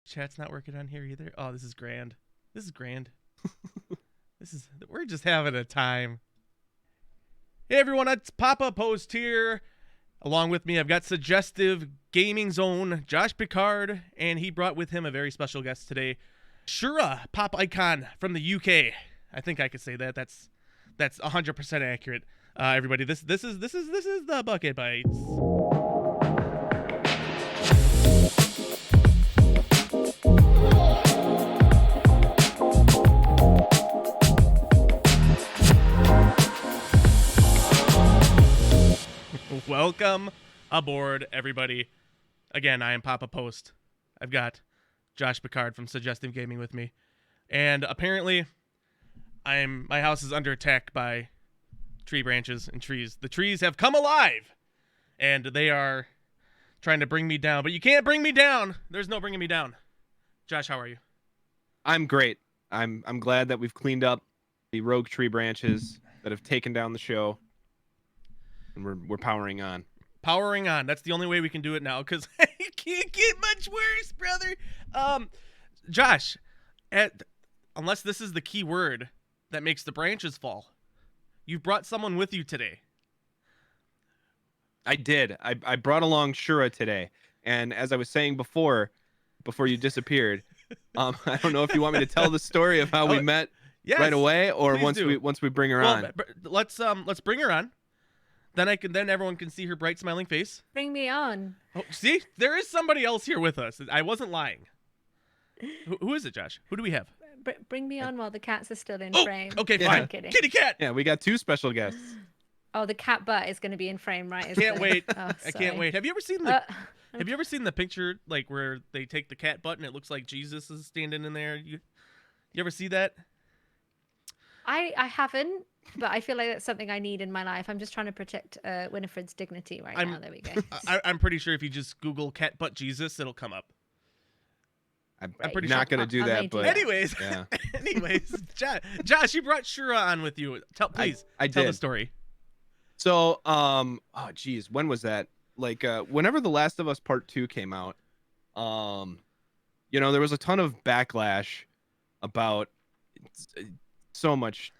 Chat's not working on here either. Oh, this is grand. This is grand. We're just having a time. Hey everyone, it's Papa Post here. Along with me, I've got Suggestive Gaming's own Josh Picard, and he brought with him a very special guest today, Shura, pop icon from the UK. I think I could say that. That's 100% accurate. Everybody, this is the Bucket Bytes. Welcome aboard, everybody. Again, I am Papa Post. I've got Josh Picard from Suggestive Gaming with me, and apparently, my house is under attack by tree branches and trees. The trees have come alive, and they are trying to bring me down. But you can't bring me down. There's no bringing me down. Josh, how are you? I'm great. I'm glad that we've cleaned up the rogue tree branches that have taken down the show. And we're powering on. Powering on. That's the only way we can do it now, because it can't get much worse, brother. Josh, unless this is the key word that makes the branches fall, you brought someone with you today. I did. I brought along Shura today, and as I was saying before you disappeared, I don't know if you want me to tell the story of how we met right away, or once we bring her on. Let's bring her on. Then everyone can see her bright smiling face. Bring me on. Oh, see, there is somebody else here with us. I wasn't lying. Who is it, Josh? Who do we have? Bring me on while the cats are still in frame. Okay, Yeah. fine. I'm kidding. Kitty cat. Yeah, we got two special guests. Oh, the cat butt is going to be in frame, right? Can't wait. Oh, I can't wait. Have you ever seen the picture like where they take the cat butt and it looks like Jesus is standing in there? You ever see that? I haven't, but I feel like that's something I need in my life. I'm just trying to protect Winifred's dignity now. There we go. I'm pretty sure if you just Google cat butt Jesus, it'll come up. I'm pretty pretty not going to do that, but anyways, yeah. Josh, you brought Shura on with you. Please I tell did. the story. So, oh geez, when was that? Like, whenever The Last of Us Part 2 came out, there was a ton of backlash about so much,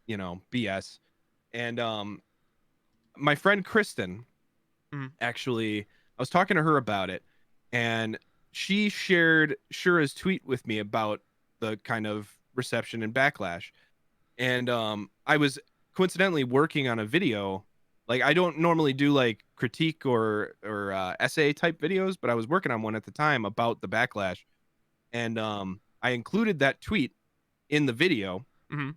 BS. And my friend Kristen, actually, I was talking to her about it, and she shared Shura's tweet with me about the kind of reception and backlash. And I was coincidentally working on a video. Like, I don't normally do like critique or essay type videos, but I was working on one at the time about the backlash. And I included that tweet in the video. Mm-hmm.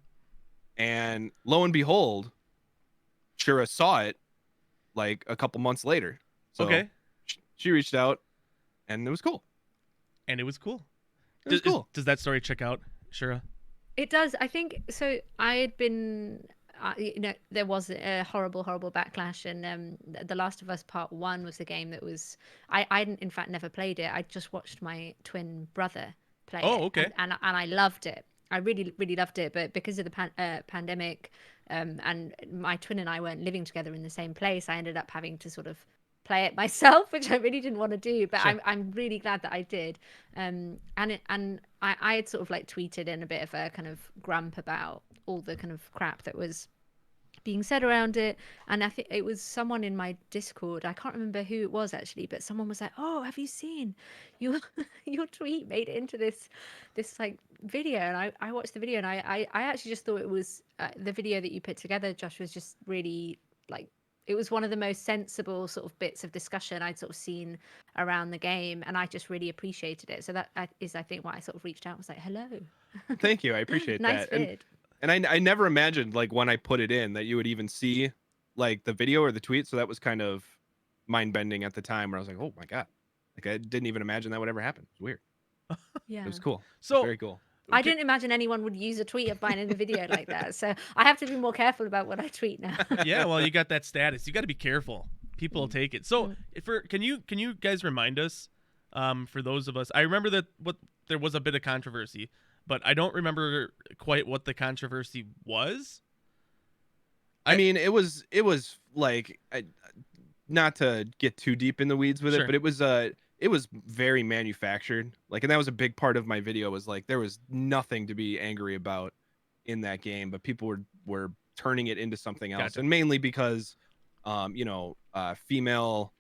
And lo and behold, Shura saw it like a couple months later. So okay. She reached out, and it was cool. Does that story check out, Shura? It does. I think so. I had been, there was a horrible backlash, and The Last of Us Part 1 was the game that was. I in fact never played it. I just watched my twin brother play it. Oh, okay. And I loved it. I really, really loved it, but because of the pandemic, and my twin and I weren't living together in the same place, I ended up having to sort of play it myself, which I really didn't want to do. But sure. I'm really glad that I did. And I had sort of like tweeted in a bit of a kind of grump about all the kind of crap that was being said around it, and I think it was someone in my Discord, I can't remember who it was actually, but someone was like, oh, have you seen your tweet made it into this like video? And I watched the video, and I actually just thought it was the video that you put together, Josh, was just really like, it was one of the most sensible sort of bits of discussion I'd sort of seen around the game, and I just really appreciated it. So that is, I think, why I sort of reached out and was like, hello. Thank you, I appreciate nice that. vid. And I never imagined, like, when I put it in that you would even see like the video or the tweet. So that was kind of mind bending at the time, where I was like, oh my God, like I didn't even imagine that would ever happen. It's weird. Yeah, it was cool. So very cool. I didn't imagine anyone would use a tweet of mine in a video like that. So I have to be more careful about what I tweet now. Yeah, well, you got that status. You got to be careful. People will take it. So can you guys remind us, for those of us, I remember that there was a bit of controversy, but I don't remember quite what the controversy was. I mean, it was like, not to get too deep in the weeds with Sure. it, but it was it was very manufactured. Like, and that was a big part of my video, was like there was nothing to be angry about in that game, but people were turning it into something else. Gotcha. And mainly because female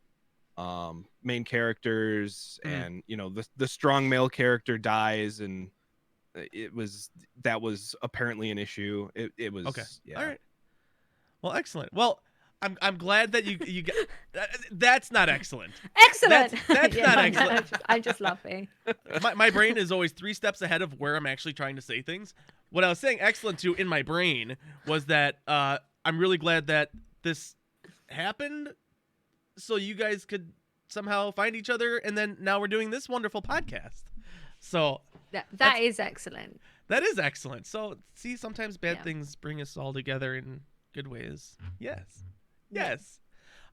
main characters, and the strong male character dies, and that was apparently an issue. It was Okay. Yeah. All right. Well, excellent. Well, I'm glad that you got that's not excellent. Excellent. That's not excellent. I'm just laughing. My brain is always 3 steps ahead of where I'm actually trying to say things. What I was saying excellent to in my brain was that I'm really glad that this happened, so you guys could somehow find each other, and then now we're doing this wonderful podcast. So that is excellent. that is excellent. So see, sometimes bad Yeah. things bring us all together in good ways. Yes. Yes.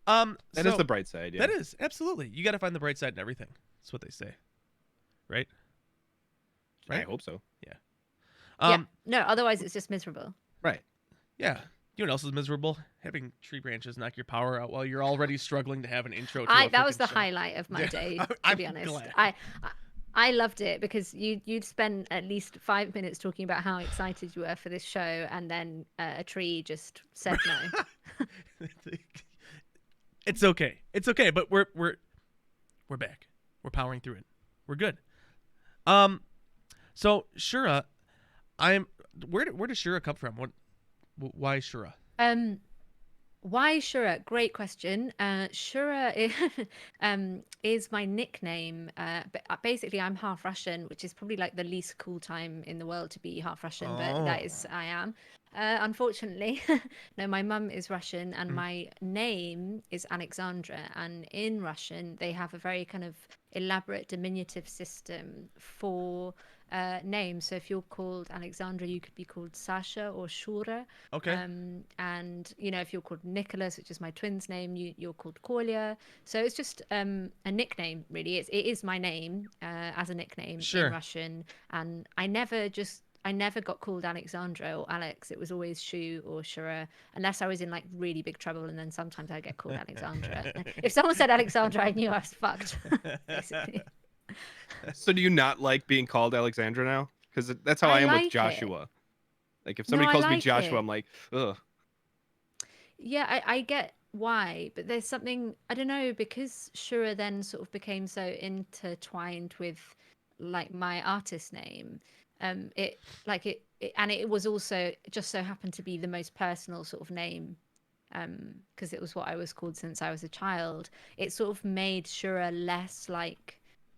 That is so the bright side. Yeah. That is, absolutely. You got to find the bright side in everything. That's what they say. Right? I hope so. Yeah. No, otherwise it's just miserable. Right. Yeah. You know what else is miserable? Having tree branches knock your power out while you're already struggling to have an intro to a That was freaking the show. highlight of my Yeah, day, to I'm be honest. glad. I loved it because you'd spend at least 5 minutes talking about how excited you were for this show, and then a tree just said no. It's okay. It's okay, but we're back. We're powering through it. We're good. So Shura, where does Shura come from? Why Shura? Why Shura? Great question. Shura is my nickname. Basically, I'm half Russian, which is probably like the least cool time in the world to be half Russian, but that is, I am. Unfortunately, no, my mum is Russian, and my name is Alexandra. And in Russian, they have a very kind of elaborate diminutive system for names. So if you're called Alexandra, you could be called Sasha or Shura. Okay. And if you're called Nicholas, which is my twin's name, you're called Kolya. So it's just a nickname, really. It is my name as a nickname in Russian, and I never got called Alexandra or Alex. It was always Shu or Shura, unless I was in like really big trouble, and then sometimes I'd get called Alexandra. If someone said Alexandra, I knew I was fucked, basically. So do you not like being called Alexandra now? Because that's how I am with Joshua. Like, if somebody calls me Joshua, I'm like, ugh. Yeah, I get why, but there's something, I don't know, because Shura then sort of became so intertwined with like my artist name. It was also just so happened to be the most personal sort of name, because it was what I was called since I was a child. It sort of made Shura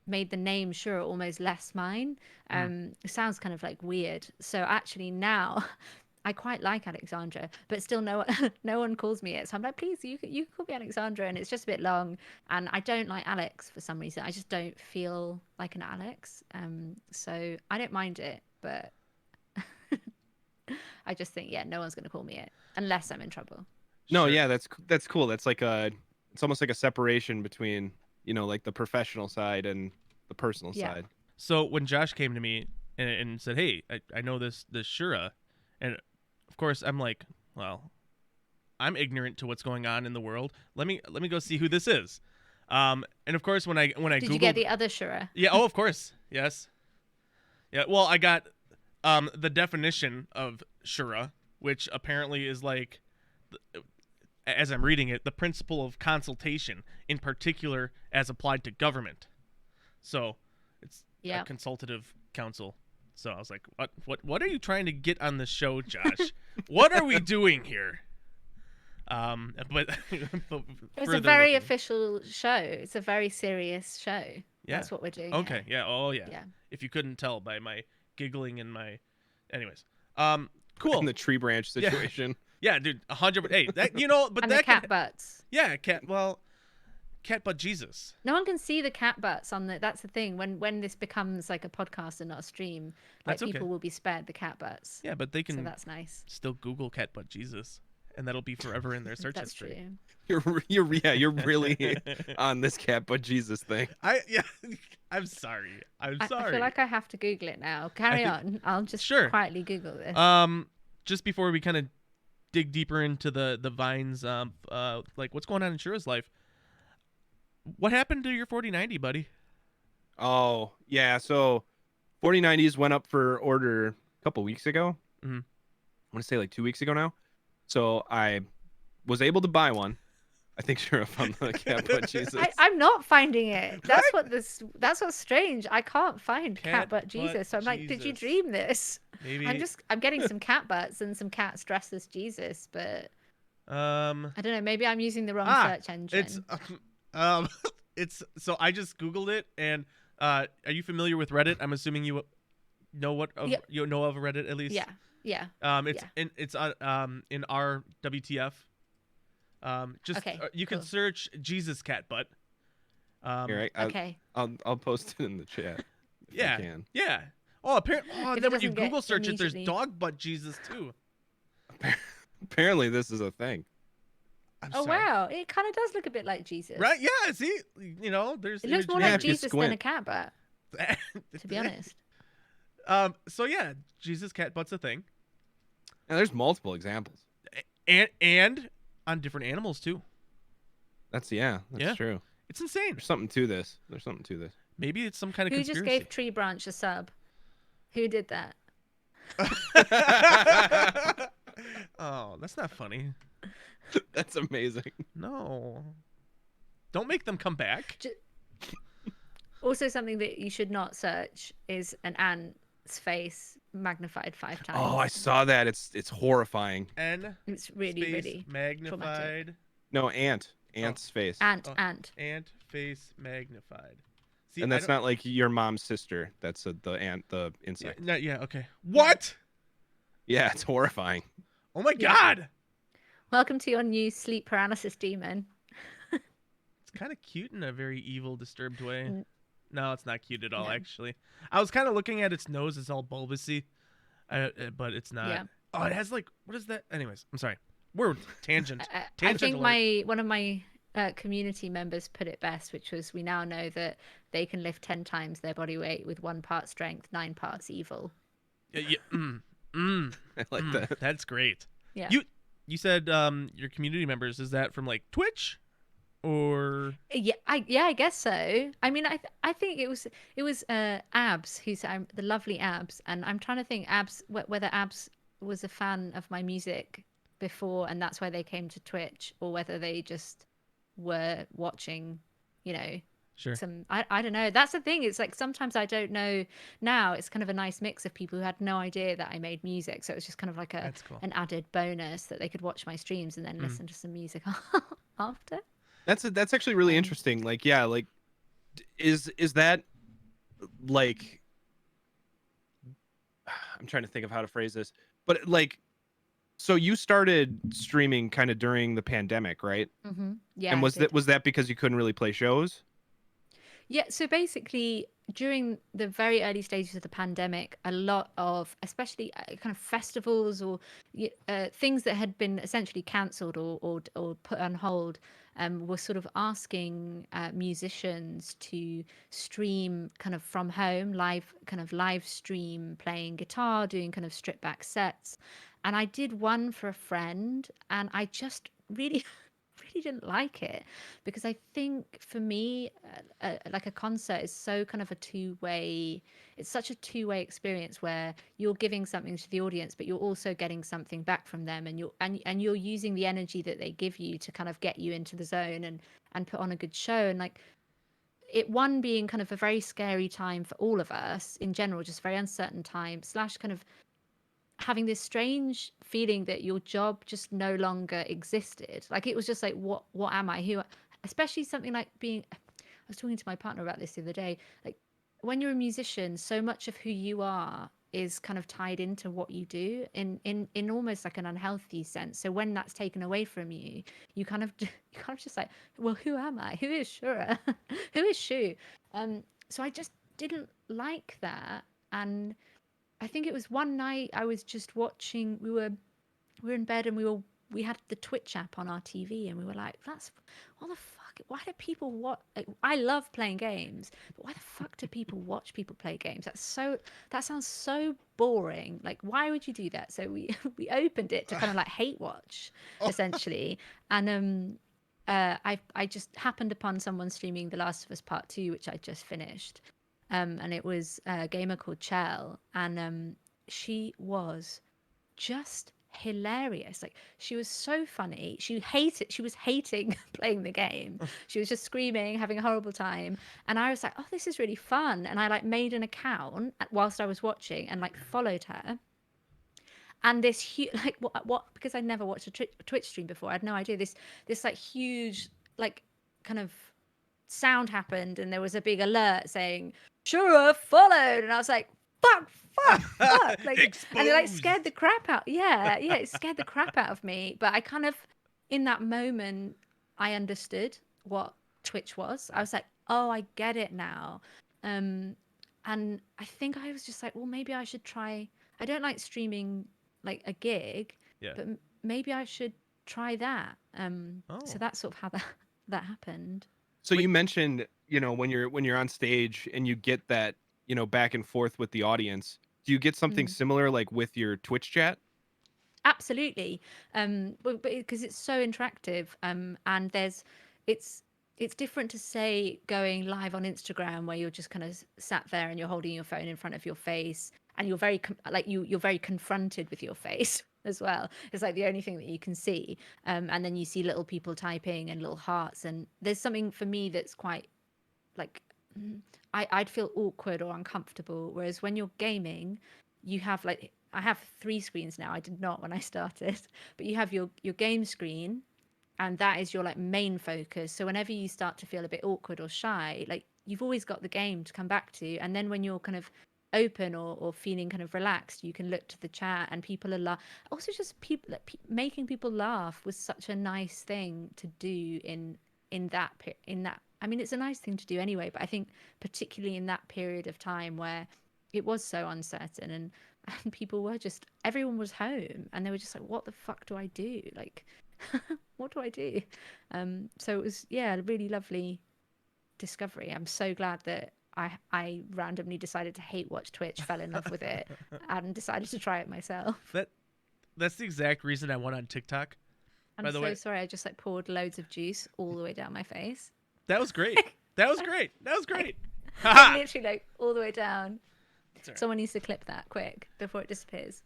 made the name Shura almost less mine. It sounds kind of like weird. So actually now I quite like Alexandra, but still no one calls me it. So I'm like, please, you can call me Alexandra, and it's just a bit long. And I don't like Alex for some reason. I just don't feel like an Alex. So I don't mind it, but I just think, no one's gonna call me it unless I'm in trouble. No, yeah, that's cool. That's like it's almost like a separation between, like the professional side and the personal side. So when Josh came to me and said, hey, I know this Shura, and of course I'm like, well, I'm ignorant to what's going on in the world. Let me go see who this is. And of course when I Did Googled, you get the other Shura? Yeah, oh, of course. Yes. Yeah, well, I got the definition of Shura, which apparently is like, as I'm reading it, the principle of consultation, in particular as applied to government. So it's a consultative council. So I was like, what are you trying to get on the show, Josh? What are we doing here? But it's a very official show. It's a very serious show. Yeah. That's what we're doing. Okay. Here. Yeah. Oh yeah. Yeah. If you couldn't tell by my giggling and my, anyways. Cool. In the tree branch situation. Yeah, dude, 100. Hey, that but and that the cat butts. Yeah, cat butt Jesus. No one can see the cat butts on the. That's the thing. When this becomes like a podcast and not a stream, like people will be spared the cat butts. Yeah, but they can. So that's nice. Still Google cat butt Jesus, and that'll be forever in their search history. True. You're really on this cat butt Jesus thing. I'm sorry. I feel like I have to Google it now. Carry on. I'll just quietly Google this. Just before we kind of dig deeper into the vines, like what's going on in Shura's life. What happened to your 4090, buddy? Oh, yeah. So 4090s went up for order a couple weeks ago. Mhm. I want to say like 2 weeks ago now. So I was able to buy one. I think Shura found the cat butt Jesus. I'm not finding it. Right? That's what's strange. I can't find cat butt Butt Jesus. So I'm like, did you Jesus. dream this? Maybe. I'm getting some cat butts and some cats dressed as Jesus, but Um. I don't know. Maybe I'm using the wrong Ah. search engine. It's. It's. So I just googled it, and are you familiar with Reddit? I'm assuming you know what of, Yeah. you know of Reddit at least. Yeah. Yeah. It's in our WTF. Just Okay, you can cool. search Jesus cat butt. Here, Okay. I'll post it in the chat. If Yeah. I can. Yeah. Oh, apparently. Oh, If it then when you doesn't get Google search it, there's immediately- dog butt Jesus too. Apparently, this is a thing. I'm Oh sorry. wow, it kind of does look a bit like Jesus. Right? Yeah. See, there's. It looks more Yeah, like if you Jesus than a squint. cat butt, to be honest. So yeah, Jesus cat butt's a thing, And there's multiple examples. and on different animals too. That's Yeah. true. It's insane. There's something to this. Maybe it's some kind of Who just conspiracy. gave Tree Branch a sub? Who did that? Oh, that's not funny. That's amazing. No. Don't make them come back. Also, something that you should not search is an ant's face magnified 5 times. Oh, I saw that. It's horrifying. N It's really, space really magnified. No, ant's face. ant. Ant face magnified. See, And that's not like your mom's sister. That's the insect. Yeah, okay. What? Yeah, it's horrifying. Oh my Yeah. god. Welcome to your new sleep paralysis demon. It's kind of cute in a very evil, disturbed way. Mm. No, it's not cute at all, No. actually. I was kind of looking at its nose. It's all bulbousy, but it's not. Yeah. Oh, it has like, what is that? Anyways, I'm sorry. We're tangent. I Tangent think alert. one of my community members put it best, which was we now know that they can lift 10 times their body weight with 1 part strength, 9 parts evil. Yeah. I like that. That's great. Yeah. You said your community members, is that from like Twitch or Yeah, I guess so. I mean, I think it was Abs who's the lovely Abs, and I'm trying to think whether Abs was a fan of my music before, and that's why they came to Twitch, or whether they just were watching, sure. I don't know. That's the thing. It's like sometimes I don't know. Now it's kind of a nice mix of people who had no idea that I made music, so it was just kind of like That's cool. an added bonus that they could watch my streams and then listen to some music after. That's actually really interesting. Like, yeah, like is that like I'm trying to think of how to phrase this, but like, so you started streaming kind of during the pandemic, right? Mm-hmm. Yeah. And I was did. that because you couldn't really play shows? Yeah, so basically, during the very early stages of the pandemic, a lot of, especially kind of festivals or things that had been essentially cancelled or put on hold, were sort of asking musicians to stream kind of from home, live stream, playing guitar, doing kind of stripped back sets. And I did one for a friend, and I just really didn't like it, because I think for me, like a concert is so kind of it's such a two-way experience where you're giving something to the audience, but you're also getting something back from them, and you're using the energy that they give you to kind of get you into the zone and put on a good show. And like one being kind of a very scary time for all of us in general, just very uncertain time / kind of having this strange feeling that your job just no longer existed. Like it was just like, what am I? Especially something like I was talking to my partner about this the other day. Like when you're a musician, so much of who you are is kind of tied into what you do in almost like an unhealthy sense. So when that's taken away from you, you kind of just like, well, who am I? Who is Shura? Who is Shu? So I just didn't like that. And I think it was one night I was just watching. We were in bed and we had the Twitch app on our TV, and we were like, what the fuck? Why do people watch? Like, I love playing games, but why the fuck do people watch people play games? That sounds so boring. Like, why would you do that? So we opened it to kind of like hate watch essentially, and I just happened upon someone streaming The Last of Us Part 2, which I just finished. and it was a gamer called Chell, and she was just hilarious. Like, she was so funny. She was hating playing the game. She was just screaming, having a horrible time. And I was like, oh, this is really fun. And I like made an account whilst I was watching and like followed her. And this huge, like, what because I'd never watched a Twitch stream before, I had no idea. This like huge, like, kind of sound happened, and there was a big alert saying Shura followed, and I was like, fuck, like, and it like scared the crap out. Yeah, it scared the crap out of me. But I kind of, in that moment, I understood what Twitch was. I was like, oh, I get it now. And I think I was just like, well, maybe I should try. I don't like streaming like a gig, but maybe I should try that. So that's sort of how that happened. So you mentioned, when you're on stage and you get that, back and forth with the audience, do you get something similar like with your Twitch chat? Absolutely. But because it's so interactive, and it's different to, say, going live on Instagram where you're just kind of sat there and you're holding your phone in front of your face and you're very you're very confronted with your face as well. It's like the only thing that you can see, and then you see little people typing and little hearts, and there's something for me that's quite like, I'd feel awkward or uncomfortable, whereas when you're gaming, you have like, I have 3 screens now. I did not when I started, but you have your game screen, and that is your like main focus. So whenever you start to feel a bit awkward or shy, like, you've always got the game to come back to, and then when you're kind of open or feeling kind of relaxed, you can look to the chat, and people are also just people making people laugh was such a nice thing to do in that. I mean, it's a nice thing to do anyway, but I think particularly in that period of time where it was so uncertain, and people were just, everyone was home, and they were just like, what the fuck do I do? Like, what do I do? So it was, a really lovely discovery. I'm so glad that I randomly decided to hate watch Twitch, fell in love with it, and decided to try it myself. That's the exact reason I went on TikTok. I'm so sorry. I just like poured loads of juice all the way down my face. That was great. That was great. Literally, like, all the way down. Right. Someone needs to clip that quick before it disappears.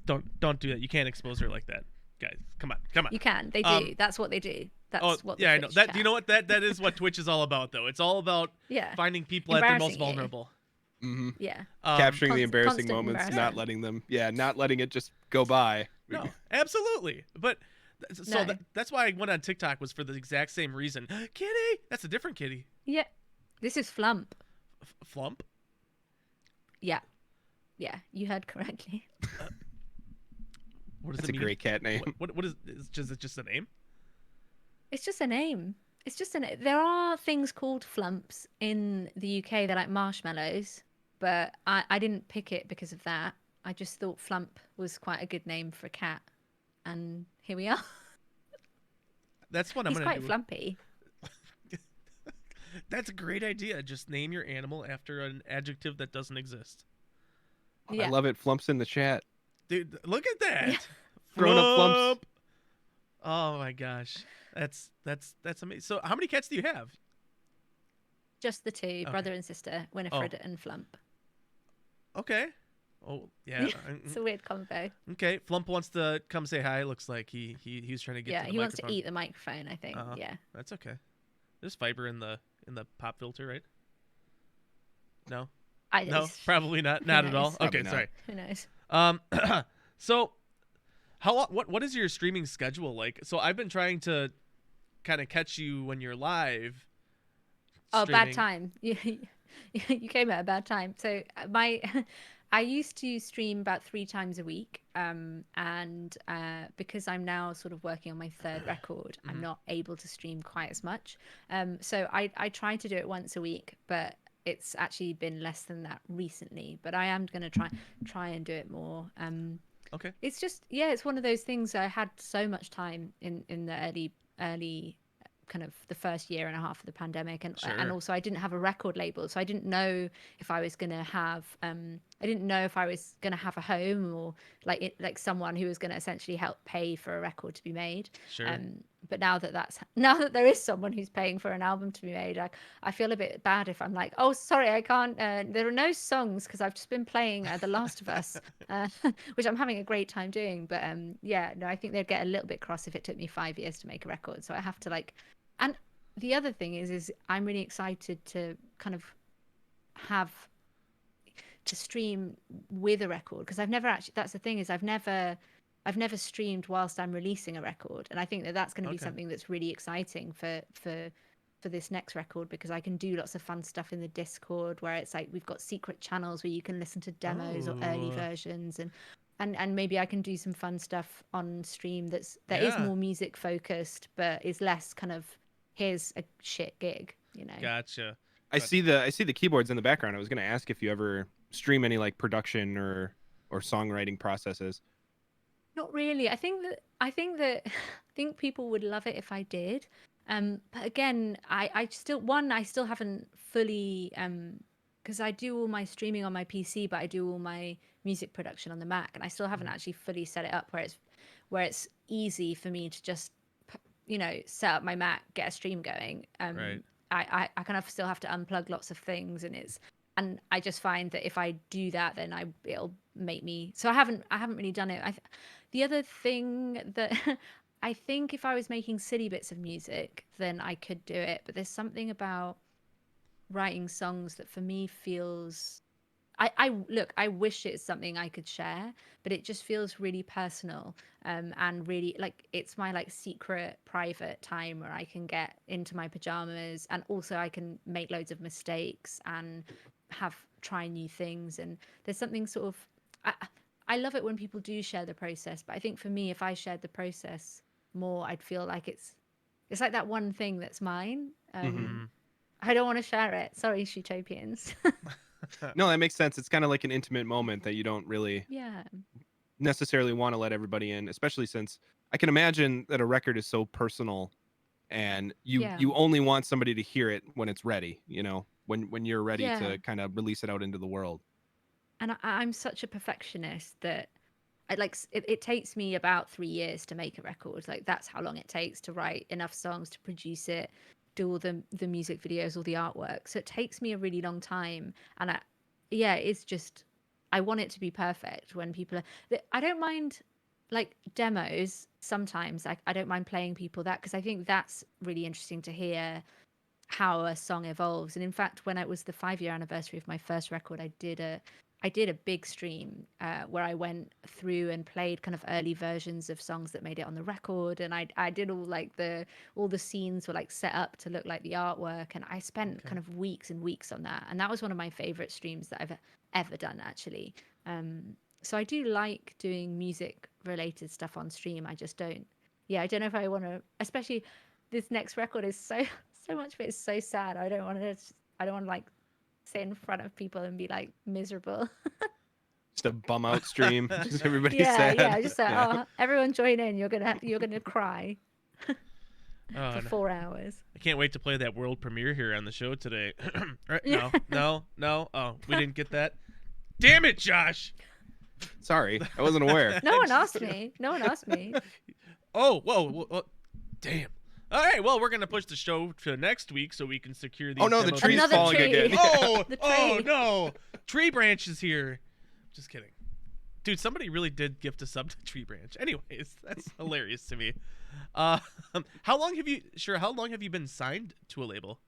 Don't do that. You can't expose her like that, guys. Come on. You can. They do. That's what they do. That's what. I know that. Do you know what that is? What Twitch is all about, though. It's all about finding people at their most vulnerable. Mm-hmm. Yeah. Capturing the embarrassing moments, not letting it just go by. No, absolutely. But that's why I went on TikTok, was for the exact same reason. Kitty, that's a different kitty. Yeah, this is Flump. Flump. Yeah, you heard correctly. What does That's it mean? a great cat name. What is it? Just a name? It's just a name. It's just there are things called flumps in the UK. They're like marshmallows, but I didn't pick it because of that. I just thought Flump was quite a good name for a cat, and here we are. That's what I'm going to do. He's quite flumpy. That's a great idea. Just name your animal after an adjective that doesn't exist. I love it. Flumps in the chat. Dude, look at that. Yeah. Grown up flumps. Oh my gosh. That's amazing. So how many cats do you have? Just the 2, brother and sister, Winifred and Flump. Okay. Oh, yeah. It's a weird combo. Okay. Flump wants to come say hi. Looks like he's trying to get to the microphone. He wants to eat the microphone, I think. Yeah. That's okay. There's fiber in the pop filter, right? No? No, probably not. Not at all. Probably okay, not. Sorry. Who knows? So what is your streaming schedule like? So I've been trying to kind of catch you when you're live. Oh, bad time. You came at a bad time. So I used to stream about 3 times a week, and because I'm now sort of working on my 3rd record, I'm not able to stream quite as much. So I try to do it once a week, but it's actually been less than that recently. But I am going to try and do it more. Okay. It's just, it's one of those things. I had so much time in the early kind of the first year and a half of the pandemic, and also I didn't have a record label, so I didn't know if I was going to have I didn't know if I was going to have a home or like someone who was going to essentially help pay for a record to be made. Sure. But now that there is someone who's paying for an album to be made, I feel a bit bad if I'm like, oh, sorry, I can't. There are no songs because I've just been playing The Last of Us, which I'm having a great time doing. But yeah, no, I think they'd get a little bit cross if it took me 5 years to make a record. So I have to and the other thing is I'm really excited to kind of have to stream with a record because I've never actually. That's the thing is I've never streamed whilst I'm releasing a record, and I think that's going to be something that's really exciting for this next record because I can do lots of fun stuff in the Discord where it's like we've got secret channels where you can listen to demos or early versions and maybe I can do some fun stuff on stream that is more music focused but is less kind of here's a shit gig, you know. Gotcha. I see the keyboards in the background. I was going to ask if you ever stream any like production or songwriting processes. Not really. I think people would love it if I did. But again, I still haven't fully because I do all my streaming on my PC, but I do all my music production on the Mac, and I still haven't actually fully set it up where it's easy for me to just set up my Mac, get a stream going. Right. I kind of still have to unplug lots of things, and I just find that if I do that, then it'll make me. So I haven't really done it. The other thing that I think if I was making silly bits of music, then I could do it. But there's something about writing songs that for me feels. I wish it's something I could share, but it just feels really personal, and really like it's my like secret private time where I can get into my pajamas, and also I can make loads of mistakes and try new things. And there's something sort of I love it when people do share the process, but I think for me, if I shared the process more, I'd feel like it's like that one thing that's mine. I don't want to share it. Sorry, Shootopians. No, that makes sense. It's kind of like an intimate moment that you don't really necessarily want to let everybody in, especially since I can imagine that a record is so personal and you only want somebody to hear it when it's ready, when you're ready to kind of release it out into the world. And I'm such a perfectionist that it takes me about 3 years to make a record. Like that's how long it takes to write enough songs, to produce it, do all the music videos, all the artwork. So it takes me a really long time. And it's just, I want it to be perfect when people I don't mind like demos sometimes. I don't mind playing people that because I think that's really interesting to hear how a song evolves. And in fact, when it was the 5-year anniversary of my first record, I did a big stream where I went through and played kind of early versions of songs that made it on the record, and I did all the scenes were like set up to look like the artwork, and I spent kind of weeks and weeks on that, and that was one of my favorite streams that I've ever done actually. So I do like doing music related stuff on stream. I just don't. Yeah, I don't know if I want to. Especially this next record is so much of it is so sad. I don't want to like sit in front of people and be like miserable. Just a bum out stream. Just everybody sad. Yeah, just like, oh, everyone join in. You're gonna cry for 4 hours. I can't wait to play that world premiere here on the show today. Right? No. Oh, we didn't get that. Damn it, Josh. Sorry, I wasn't aware. No one asked me. Oh, whoa. Damn. All right, well, we're going to push the show to next week so we can secure these. Oh, no, the tree's falling again. Oh, no. Tree branch is here. Just kidding. Dude, somebody really did gift a sub to Tree Branch. Anyways, that's hilarious to me. How long have you been signed to a label?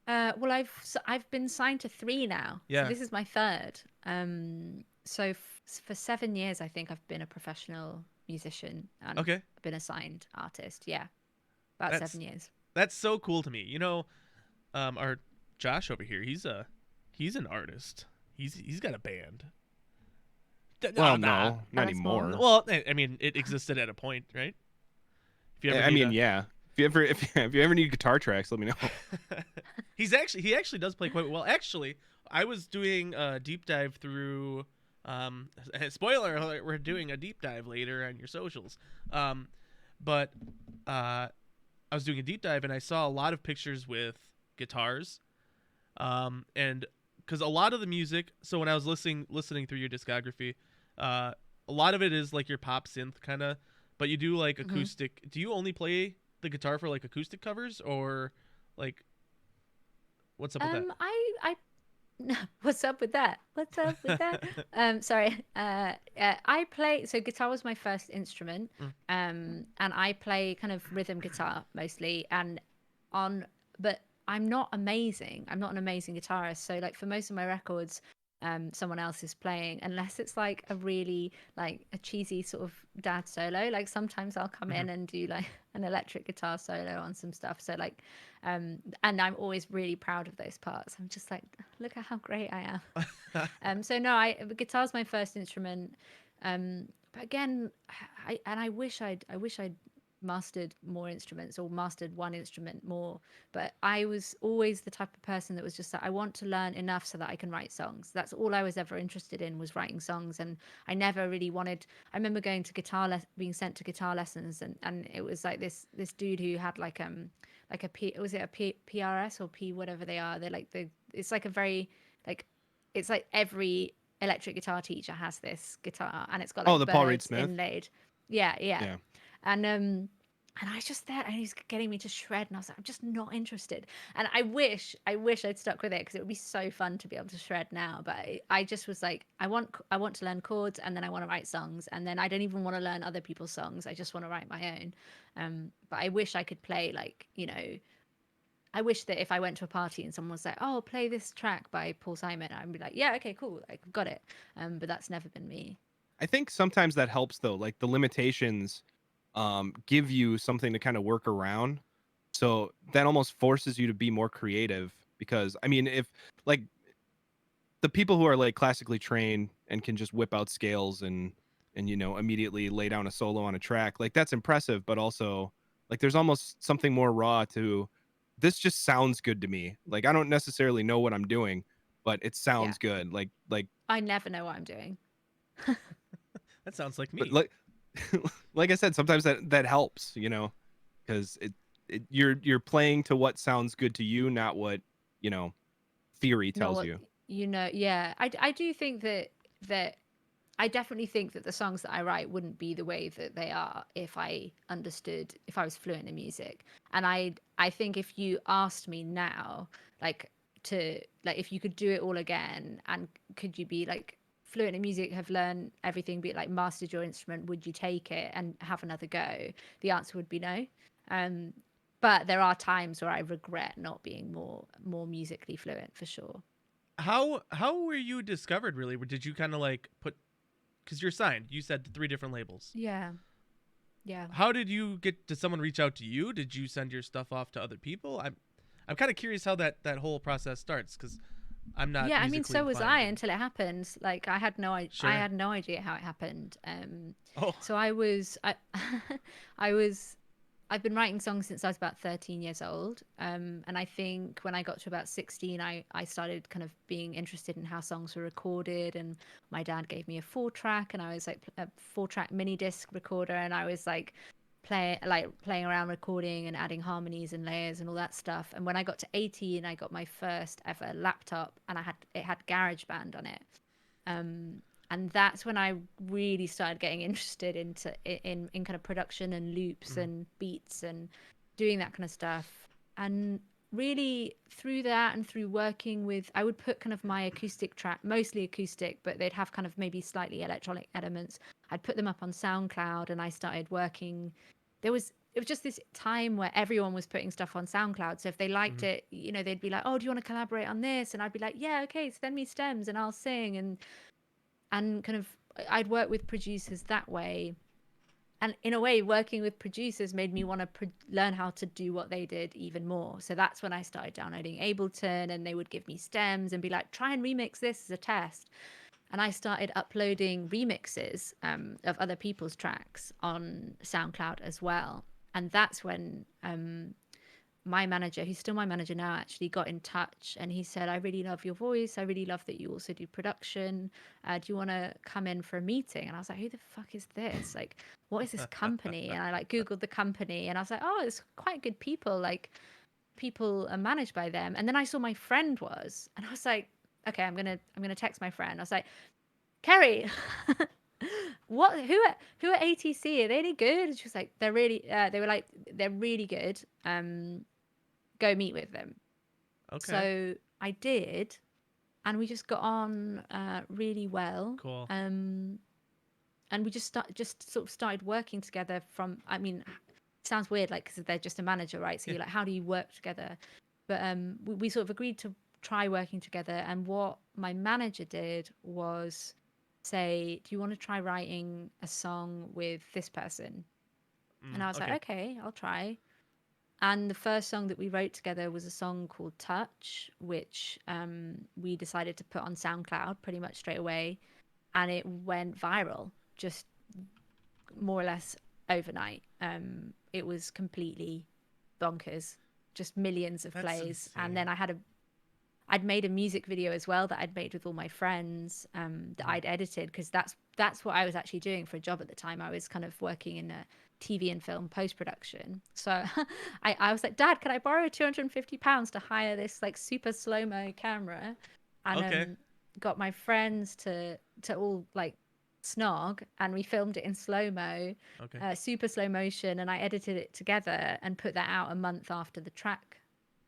Well, I've been signed to 3 now. Yeah. So this is my 3rd. So for 7 years, I think I've been a professional musician and I've been a signed artist. Yeah, about 7 years. That's so cool to me. Our Josh over here, he's an artist. He's got a band. Well, no, not anymore. Well, I mean, it existed at a point, right? Yeah. If you ever need guitar tracks, let me know. He actually does play quite well. Actually, I was doing a deep dive through. Spoiler alert, we're doing a deep dive later on your socials. But I was doing a deep dive and I saw a lot of pictures with guitars, and because a lot of the music. So when I was listening through your discography, a lot of it is like your pop synth kind of, but you do like acoustic. Do you only play the guitar for like acoustic covers, or like what's up with that? I what's up with that? What's up with that? Sorry. I play. So guitar was my first instrument. And I play kind of rhythm guitar mostly. But I'm not amazing. I'm not an amazing guitarist. So like for most of my records, someone else is playing, unless it's like a really like a cheesy sort of dad solo. Like sometimes I'll come in and do like an electric guitar solo on some stuff. So like, and I'm always really proud of those parts. I'm just like, look at how great I am. So no, guitar's my first instrument. But again, I wish I'd mastered more instruments or mastered one instrument more, but I was always the type of person that was just like, I want to learn enough so that I can write songs. That's all I was ever interested in, was writing songs. And I never really wanted, I remember going to being sent to guitar lessons, and it was like this dude who had like a P, was it a PRS or P, whatever they are, they're like it's like a very like, it's like every electric guitar teacher has this guitar, and it's got like the Paul Reed birds Smith inlaid. Yeah. And I was just there, and he's getting me to shred, and I was like, I'm just not interested. And I wish I'd stuck with it, because it would be so fun to be able to shred now. But I just was like, I want to learn chords, and then I want to write songs, and then I don't even want to learn other people's songs. I just want to write my own. But I wish I could play, like, you know, I wish that if I went to a party and someone was like, "Oh, play this track by Paul Simon," I'd be like, "Yeah, okay, cool, like, got it." But that's never been me. I think sometimes that helps though, like the limitations give you something to kind of work around, so that almost forces you to be more creative. Because I mean, if like the people who are like classically trained and can just whip out scales and you know, immediately lay down a solo on a track, like that's impressive, but also like there's almost something more raw to this. Just sounds good to me. Like I don't necessarily know what I'm doing, but it Yeah, sounds good. Like I never know what I'm doing. That sounds like but me. like I said, sometimes that helps, you know, because you're playing to what sounds good to you, not what, you know, theory Not tells what, you. you know. Yeah, I do think that I definitely think that the songs that I write wouldn't be the way that they are if I was fluent in music. And I think if you asked me now, like, to like, if you could do it all again, and could you be like fluent in music, have learned everything, be like mastered your instrument, would you take it and have another go? The answer would be no. Um, but there are times where I regret not being more musically fluent, for sure. How were you discovered, really? Did you kind of like put, because you're signed, you said 3 different labels. Yeah. Yeah. How did you get, did someone reach out to you? Did you send your stuff off to other people? I'm kind of curious how that whole process starts, because I'm not Yeah, I mean, musically so was I inclined. until it happened. Like, I Sure. had no idea how it happened. Oh. So I was, I've been writing songs since I was about 13 years old. And I think when I got to about 16, I started kind of being interested in how songs were recorded. And my dad gave me a 4-track, and I was like a 4-track mini disc recorder, and I was like playing around recording and adding harmonies and layers and all that stuff. And when I got to 18, I got my first ever laptop, and it had GarageBand on it. And that's when I really started getting interested in kind of production and loops and beats and doing that kind of stuff. And really through that, and through working with, I would put kind of my acoustic track, mostly acoustic, but they'd have kind of maybe slightly electronic elements. I'd put them up on SoundCloud, and I started working. It was just this time where everyone was putting stuff on SoundCloud. So if they liked it, you know, they'd be like, "Oh, do you want to collaborate on this?" And I'd be like, "Yeah, okay, send me stems and I'll sing." And kind of, I'd work with producers that way. And in a way, working with producers made me want to learn how to do what they did even more. So that's when I started downloading Ableton, and they would give me stems and be like, "Try and remix this as a test." And I started uploading remixes of other people's tracks on SoundCloud as well. And that's when my manager, who's still my manager now, actually got in touch, and he said, "I really love your voice. I really love that you also do production. Do you want to come in for a meeting?" And I was like, "Who the fuck is this? Like, what is this company?" And I like Googled the company, and I was like, "Oh, it's quite good people. Like, people are managed by them." And then I saw my friend was, and I was like, okay, I'm gonna text my friend. I was like, Kerry, who are ATC? Are they any good? And she was like, they're really. They were like, they're really good. Go meet with them. Okay. So I did, and we just got on really well. Cool. And we just sort of started working together from. I mean, it sounds weird, like, because they're just a manager, right? So you're like, how do you work together? But we sort of agreed to try working together. And what my manager did was say, do you want to try writing a song with this person? And I was like, okay, I'll try. And the first song that we wrote together was a song called Touch, which we decided to put on SoundCloud pretty much straight away. And it went viral just more or less overnight. It was completely bonkers, just millions of plays. Insane. And then I'd made a music video as well that I'd made with all my friends that I'd edited, because that's what I was actually doing for a job at the time. I was kind of working in a TV and film post-production. So I was like, Dad, can I borrow £250 to hire this like super slow-mo camera? And got my friends to all like snog, and we filmed it in slow-mo, super slow motion, and I edited it together and put that out a month after the track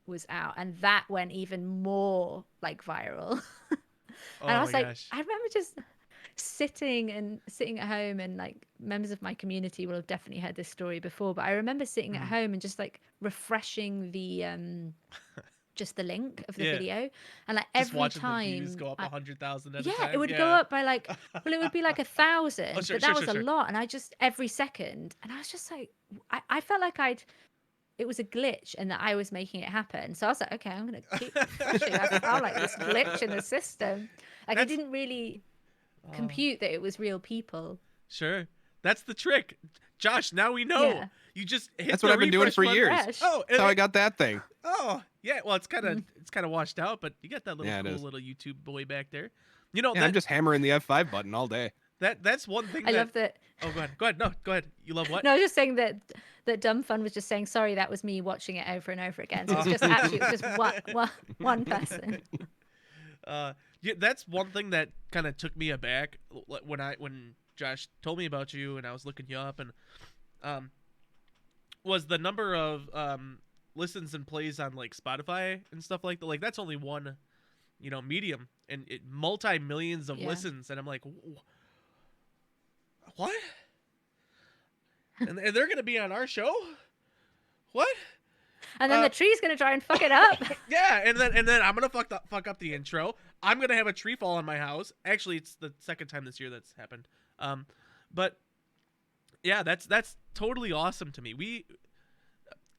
was out, and that went even more like viral. And I was like, gosh. I remember just sitting at home, and like members of my community will have definitely heard this story before, but I remember sitting at home and just like refreshing the just the link of the video, and like just every time the views go up 100,000 at a time, time. It would go up by like, well, it would be like 1,000, but that was a lot, and I just every second, and I was just like, I felt like it was a glitch and that I was making it happen. So I was like, okay, I'm gonna keep refreshing. I felt like this glitch in the system. Like I didn't really compute that it was real people. Sure, that's the trick, Josh. Now we know. Yeah. You just hit that's what I've been doing for years. Oh, that's how I got that thing. Oh, yeah. Well, it's kind of washed out, but you got that little cool little YouTube boy back there. You know, I'm just hammering the F5 button all day. That's one thing. I love that. Oh, go ahead. No, go ahead. You love what? No, I was just saying that Dumb Fun was just saying, sorry, that was me watching it over and over again. So it's just actually it was just one person. Yeah, that's one thing that kind of took me aback when Josh told me about you and I was looking you up, and was the number of listens and plays on like Spotify and stuff like that. Like that's only one, medium, and it multi-millions of listens, and I'm like, what? And they're gonna be on our show? What? And then the tree's gonna try and fuck it up. Yeah, and then I'm gonna fuck up the intro. I'm gonna have a tree fall on my house. Actually, it's the second time this year that's happened. But yeah, that's totally awesome to me. We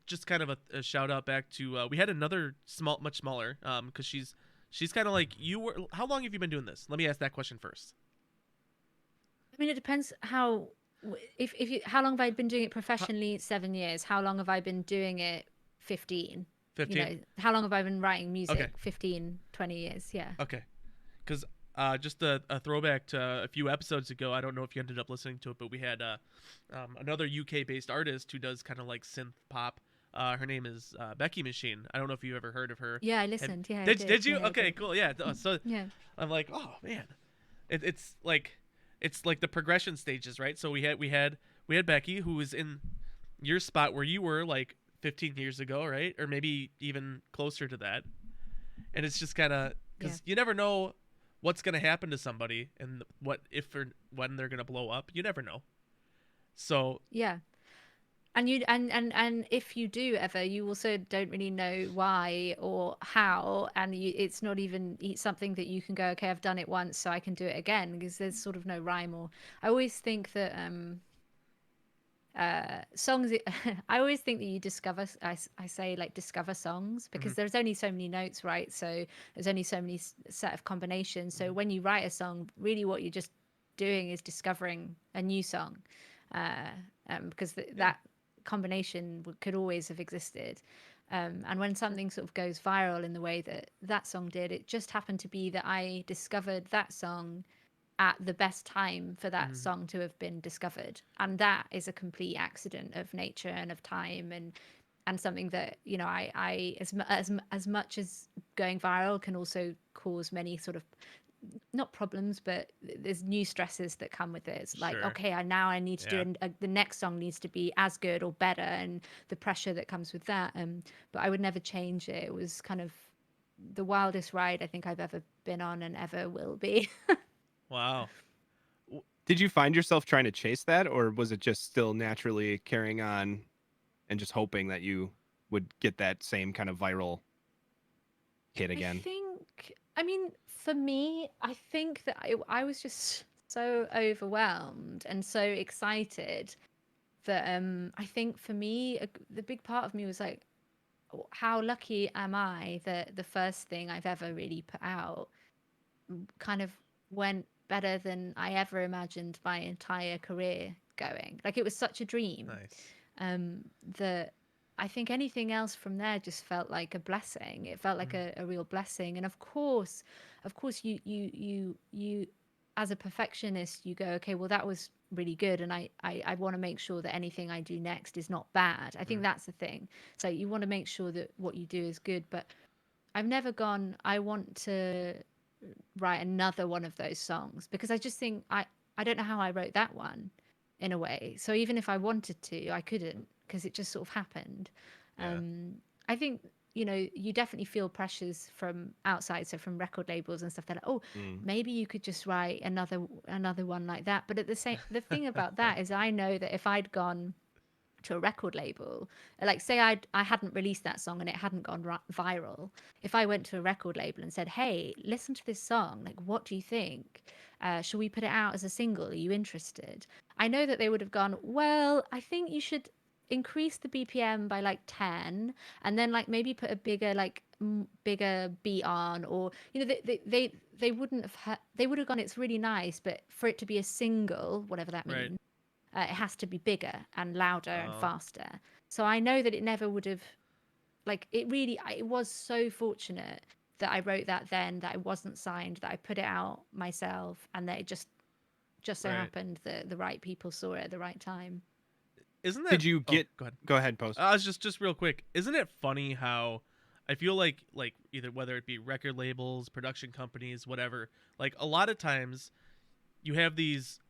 just kind of a shout out back to we had another much smaller because she's kind of like you were. How long have you been doing this? Let me ask that question first. I mean, it depends how. If you, how long have I been doing it professionally? 7 years. How long have I been doing it? 15. 15. How long have I been writing music? Okay. 15, 20 years. Yeah. Okay. Because just a throwback to a few episodes ago, I don't know if you ended up listening to it, but we had another UK-based artist who does kind of like synth-pop. Her name is Becky Machine. I don't know if you ever heard of her. Yeah, I listened. Yeah, did you? Yeah, okay, cool. Yeah. So yeah. I'm like, oh man, it's like the progression stages, right? So we had Becky, who was in your spot where you were like 15 years ago, right? Or maybe even closer to that. And it's just kind of because you never know what's going to happen to somebody and what if or when they're going to blow up. You never know. So yeah. And you and if you do ever, you also don't really know why or how, and it's not even something that you can go, okay, I've done it once, so I can do it again, because there's sort of no rhyme. Or I always think that songs. I always think that you discover. I say like discover songs, because there's only so many notes, right? So there's only so many set of combinations. So when you write a song, really what you're just doing is discovering a new song, because that combination could always have existed, and when something sort of goes viral in the way that song did, it just happened to be that I discovered that song at the best time for that song to have been discovered, and that is a complete accident of nature and of time, and something that, you know, I as much as going viral can also cause many sort of, not problems, but there's new stresses that come with it. It's like, Sure. okay, I need to Yeah. do the next song needs to be as good or better, and the pressure that comes with that. But I would never change it. It was kind of the wildest ride I think I've ever been on and ever will be. Wow. Did you find yourself trying to chase that, or was it just still naturally carrying on and just hoping that you would get that same kind of viral hit again? I mean, for me, I think that I was just so overwhelmed and so excited that I think for me, the big part of me was like, how lucky am I that the first thing I've ever really put out kind of went better than I ever imagined my entire career going. Like it was such a dream, Nice. that I think anything else from there just felt like a blessing. It felt like Mm. a real blessing. And of course, you, as a perfectionist, you go, okay, well, that was really good, and I want to make sure that anything I do next is not bad. I think Mm. that's the thing. So you want to make sure that what you do is good, but I've never gone, I want to write another one of those songs, because I just think I don't know how I wrote that one in a way. So even if I wanted to, I couldn't, because it just sort of happened. Yeah. I think, you know, you definitely feel pressures from outside, so from record labels and stuff. They're like, oh, Mm. maybe you could just write another one like that. But at the thing about that is, I know that if I'd gone to a record label, like say I hadn't released that song and it hadn't gone viral, if I went to a record label and said, hey, listen to this song, like, what do you think, shall we put it out as a single, are you interested? I know that they would have gone, well, I think you should increase the BPM by like 10, and then like maybe put a bigger like bigger beat on, or you know, they wouldn't have they would have gone, it's really nice, but for it to be a single, whatever that Right. means, it has to be bigger and louder and Oh. faster. So I know that it never would have, like, it really, it was so fortunate that I wrote that then, that I wasn't signed, that I put it out myself, and that it just so Right. happened that the right people saw it at the right time. Isn't that? Did you Oh, get? go ahead. Go ahead, Post. I was just real quick. Isn't it funny how I feel like either whether it be record labels, production companies, whatever, like a lot of times you have these,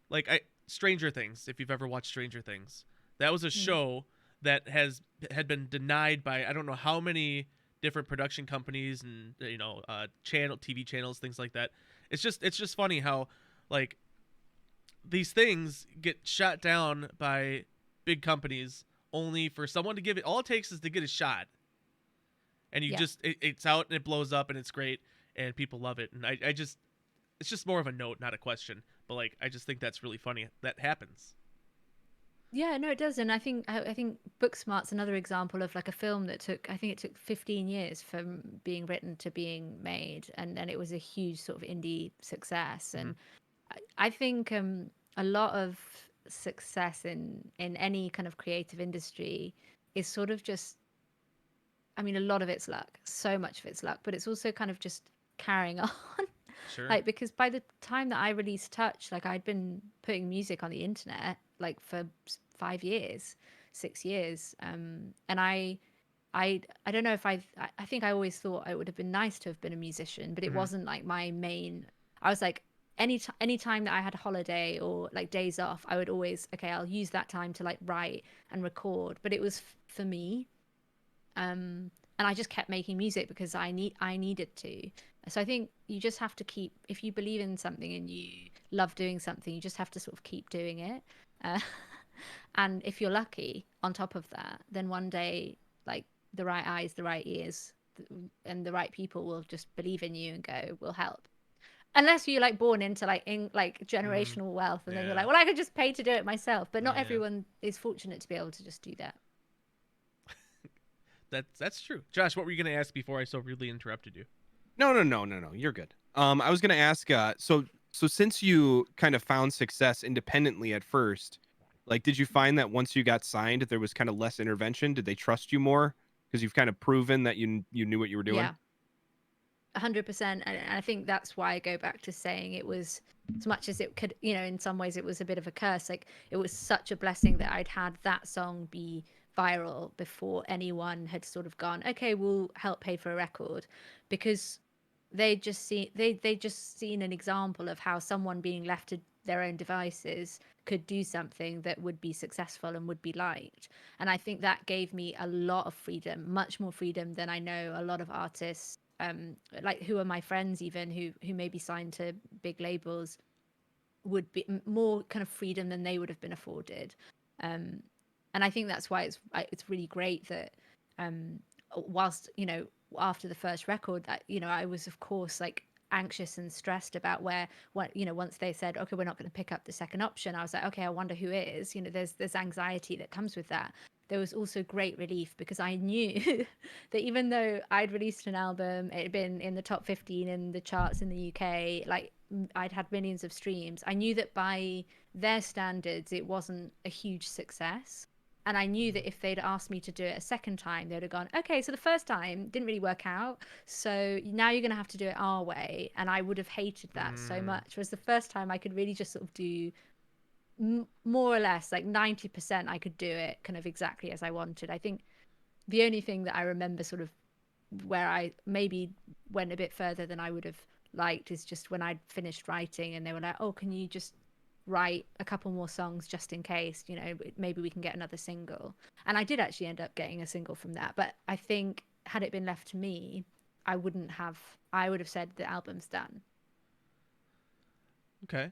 like, Stranger Things, if you've ever watched Stranger Things. That was a show that had been denied by I don't know how many different production companies and TV channels, things like that. It's just funny how, like, these things get shot down by big companies only for someone to give it. All it takes is to get a shot, and you Yeah. just it's out and it blows up and it's great and people love it. And I just, it's just more of a note, not a question. But like, I just think that's really funny that happens. Yeah, no, it does. And I think Booksmart's another example of like a film that took, I think it took 15 years from being written to being made, and then it was a huge sort of indie success. Mm-hmm. And I think a lot of success in any kind of creative industry is sort of just, I mean, a lot of it's luck, so much of it's luck, but it's also kind of just carrying on. Sure. Like, because by the time that I released Touch, like, I'd been putting music on the internet like for 5 years, 6 years, and I don't know if I think I always thought it would have been nice to have been a musician, but it Mm-hmm. wasn't like my main. I was like, any time that I had a holiday or like days off, I would always, okay, I'll use that time to like write and record, but it was for me. And I just kept making music because I needed to. So I think you just have to keep, if you believe in something and you love doing something, you just have to sort of keep doing it. Uh, and if you're lucky, on top of that, then one day, like, the right eyes, the right ears, and the right people will just believe in you and go, we'll help. Unless you're like born into like generational wealth, and then you're like, Yeah. well, I could just pay to do it myself. But not Yeah. everyone is fortunate to be able to just do that. That's true. Josh, what were you gonna ask before I so rudely interrupted you? No. You're good. I was gonna ask. So since you kind of found success independently at first, like, did you find that once you got signed, there was kind of less intervention? Did they trust you more because you've kind of proven that you knew what you were doing? Yeah. 100%. And I think that's why I go back to saying it was, as much as it could, you know, in some ways it was a bit of a curse. Like, it was such a blessing that I'd had that song be viral before anyone had sort of gone, okay, we'll help pay for a record, because they just seen an example of how someone being left to their own devices could do something that would be successful and would be liked. And I think that gave me a lot of freedom, much more freedom than I know a lot of artists, like who are my friends even, who may be signed to big labels, would be more kind of freedom than they would have been afforded. And I think that's why it's really great that whilst, you know, after the first record, that, you know, I was of course like anxious and stressed about what, you know, once they said, okay, we're not going to pick up the second option, I was like, okay, I wonder who it is. You know, there's anxiety that comes with that. There was also great relief because I knew that even though I'd released an album, it had been in the top 15 in the charts in the UK, like I'd had millions of streams, I knew that by their standards it wasn't a huge success. And I knew that if they'd asked me to do it a second time, they'd have gone, okay, so the first time didn't really work out, so now you're going to have to do it our way. And I would have hated that so much. Whereas the first time I could really just sort of do more or less like 90%, I could do it kind of exactly as I wanted. I think the only thing that I remember sort of where I maybe went a bit further than I would have liked is just when I'd finished writing and they were like, oh, can you just write a couple more songs just in case, you know, maybe we can get another single. And I did actually end up getting a single from that, but I think had it been left to me, I would have said the album's done. Okay.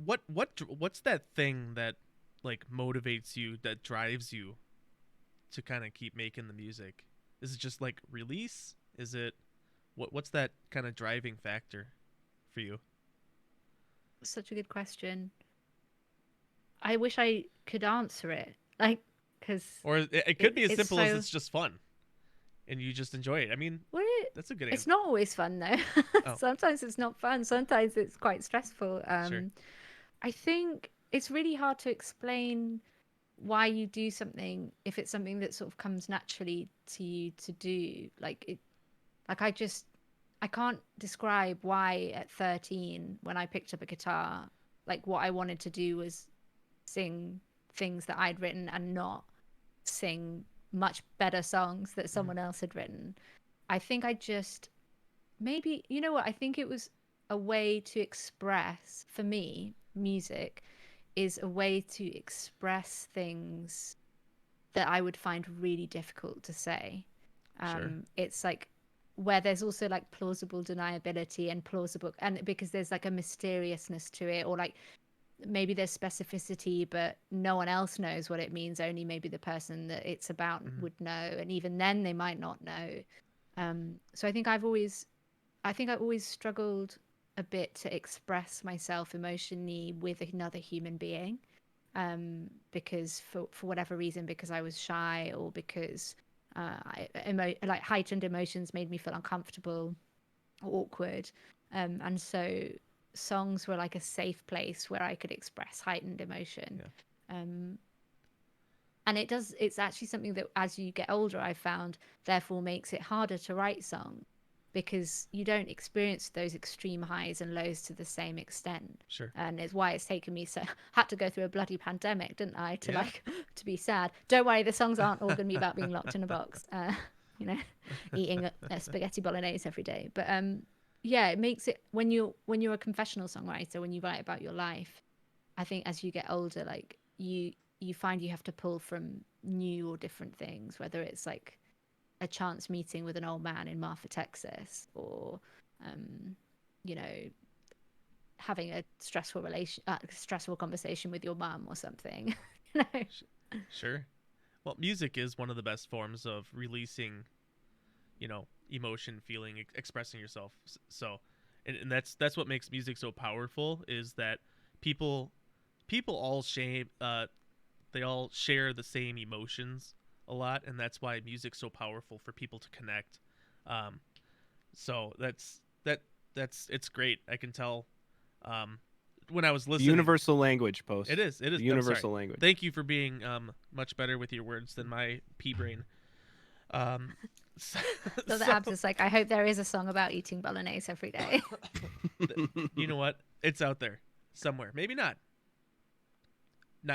What's that thing that like motivates you, that drives you to kind of keep making the music? Is it just like release? Is it what's that kind of driving factor for you? Such a good question. I wish I could answer it, like, because or it could be as simple as it's just fun and you just enjoy it. I mean, that's a good answer. It's not always fun though. Oh. Sometimes it's not fun, sometimes it's quite stressful. Sure. I think it's really hard to explain why you do something if it's something that sort of comes naturally to you to do. I can't describe why at 13 when I picked up a guitar, like what I wanted to do was sing things that I'd written and not sing much better songs that someone else had written. I think I just maybe, you know what, I think it was a way to express, for me, music is a way to express things that I would find really difficult to say. Sure. It's like where there's also like plausible deniability and plausible, and because there's like a mysteriousness to it, or like maybe there's specificity but no one else knows what it means, only maybe the person that it's about would know, and even then they might not know. So I think I've always struggled a bit to express myself emotionally with another human being, because for whatever reason, because I was shy, or because like heightened emotions made me feel uncomfortable or awkward, and so songs were like a safe place where I could express heightened emotion. And it's actually something that as you get older, I found therefore makes it harder to write songs, because you don't experience those extreme highs and lows to the same extent. Sure. And it's why it's taken me had to go through a bloody pandemic, didn't I, to to be sad. Don't worry, the songs aren't all going to be about being locked in a box, you know, eating a spaghetti bolognese every day. But yeah, it makes it, when you're a confessional songwriter, when you write about your life, I think as you get older, like you find you have to pull from new or different things, whether it's like a chance meeting with an old man in Marfa, Texas, or you know, having a stressful conversation with your mum or something. You know? Sure. Well, music is one of the best forms of releasing, you know, emotion, feeling, expressing yourself. So, and that's what makes music so powerful, is that people all they all share the same emotions a lot, and that's why music's so powerful for people to connect. So it's great. I can tell when I was listening. Universal language, Post. It is the universal language. Thank you for being much better with your words than my pea brain. So the abs is like, I hope there is a song about eating bolognese every day. You know what? It's out there somewhere. Maybe not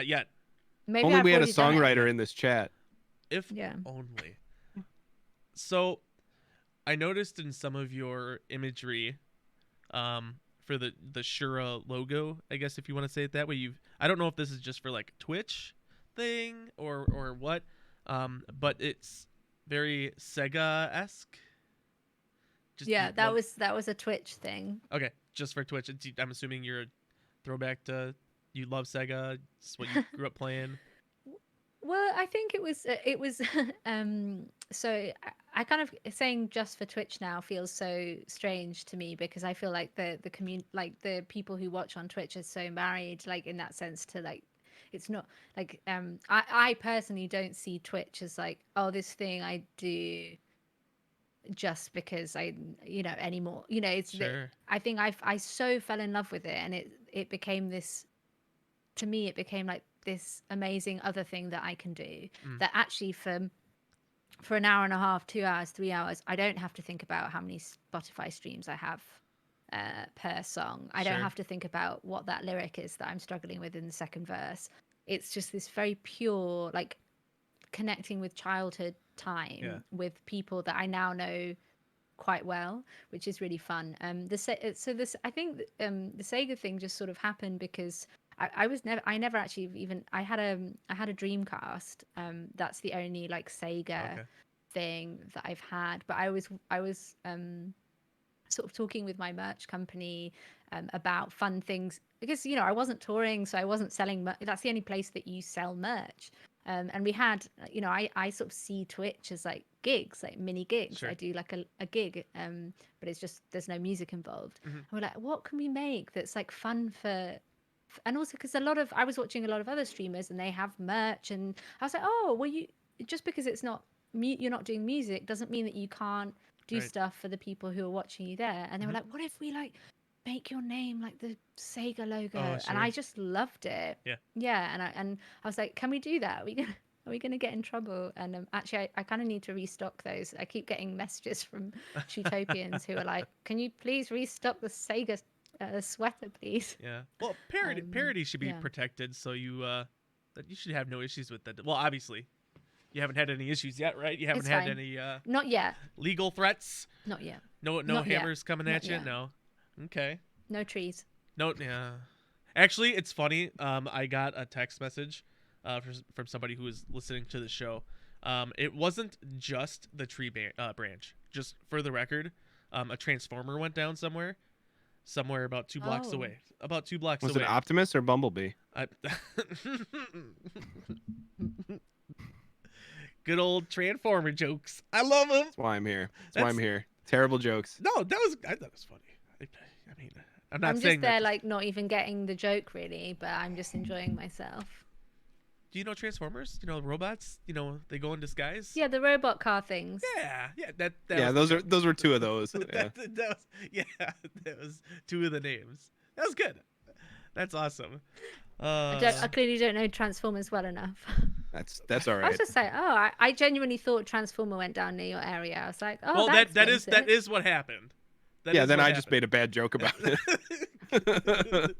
yet. Maybe Only I've we had a already done it. songwriter in this chat. If Yeah. only. So, I noticed in some of your imagery, for the Shura logo, I guess if you want to say it that way, I don't know if this is just for like Twitch thing or what, but it's very Sega-esque. Yeah, that was a Twitch thing. Okay, just for Twitch. I'm assuming you're a throwback to you love Sega. It's what you grew up playing. Well, I think it was so I kind of saying just for Twitch now feels so strange to me because I feel like the like the people who watch on Twitch are so married, like in that sense to like it's not like I personally don't see Twitch as like, oh, this thing I do just because I anymore. It's Sure. I think I so fell in love with it, and it became this, to me it became like this amazing other thing that I can do that actually for an hour and a half, 2 hours, 3 hours, I don't have to think about how many Spotify streams I have per song. I don't have to think about what that lyric is that I'm struggling with in the second verse. It's just this very pure, like, connecting with childhood time with people that I now know quite well, which is really fun. I think the Sega thing just sort of happened because I never actually even I had a Dreamcast. That's the only like Sega thing that I've had. But I was sort of talking with my merch company about fun things because I wasn't touring, so I wasn't selling. That's the only place that you sell merch. And we had, I sort of see Twitch as like gigs, like mini gigs. Sure. I do like a gig, but it's just there's no music involved. And we're like, what can we make that's like fun for and also because I was watching a lot of other streamers and they have merch, and I was like, oh, well, just because it's not you're not doing music doesn't mean that you can't do stuff for the people who are watching you there. And they were like, what if we like make your name like the Sega logo? And I just loved it. And I was like, can we do that? Are we gonna get in trouble? And actually I kind of need to restock those. I keep getting messages from Shootopians who are like, can you please restock the Sega sweater, please? Yeah. Well, parody should be protected, so you should have no issues with that. Well, obviously, you haven't had any issues yet, right? You haven't had any not yet legal threats. Not yet. No Not hammers yet. coming at you. No. Okay. No trees. No. Yeah. Actually, it's funny. I got a text message from somebody who was listening to the show. It wasn't just the tree branch. Just for the record, a transformer went down somewhere about 2 blocks away. About 2 blocks away. Was it Optimus or Bumblebee? Good old transformer jokes. I love them. That's why I'm here. That's why I'm here. Terrible jokes. No, I thought it was funny. I mean, I'm just there like not even getting the joke really, but I'm just enjoying myself. Do you know Transformers? You know robots? They go in disguise. Yeah, the robot car things. Yeah. Those were 2 of those. That was 2 of the names. That was good. That's awesome. I clearly don't know Transformers well enough. That's all right. I was just saying, I genuinely thought Transformer went down near your area. I was like, oh, well, that is what happened. Then I just made a bad joke about it.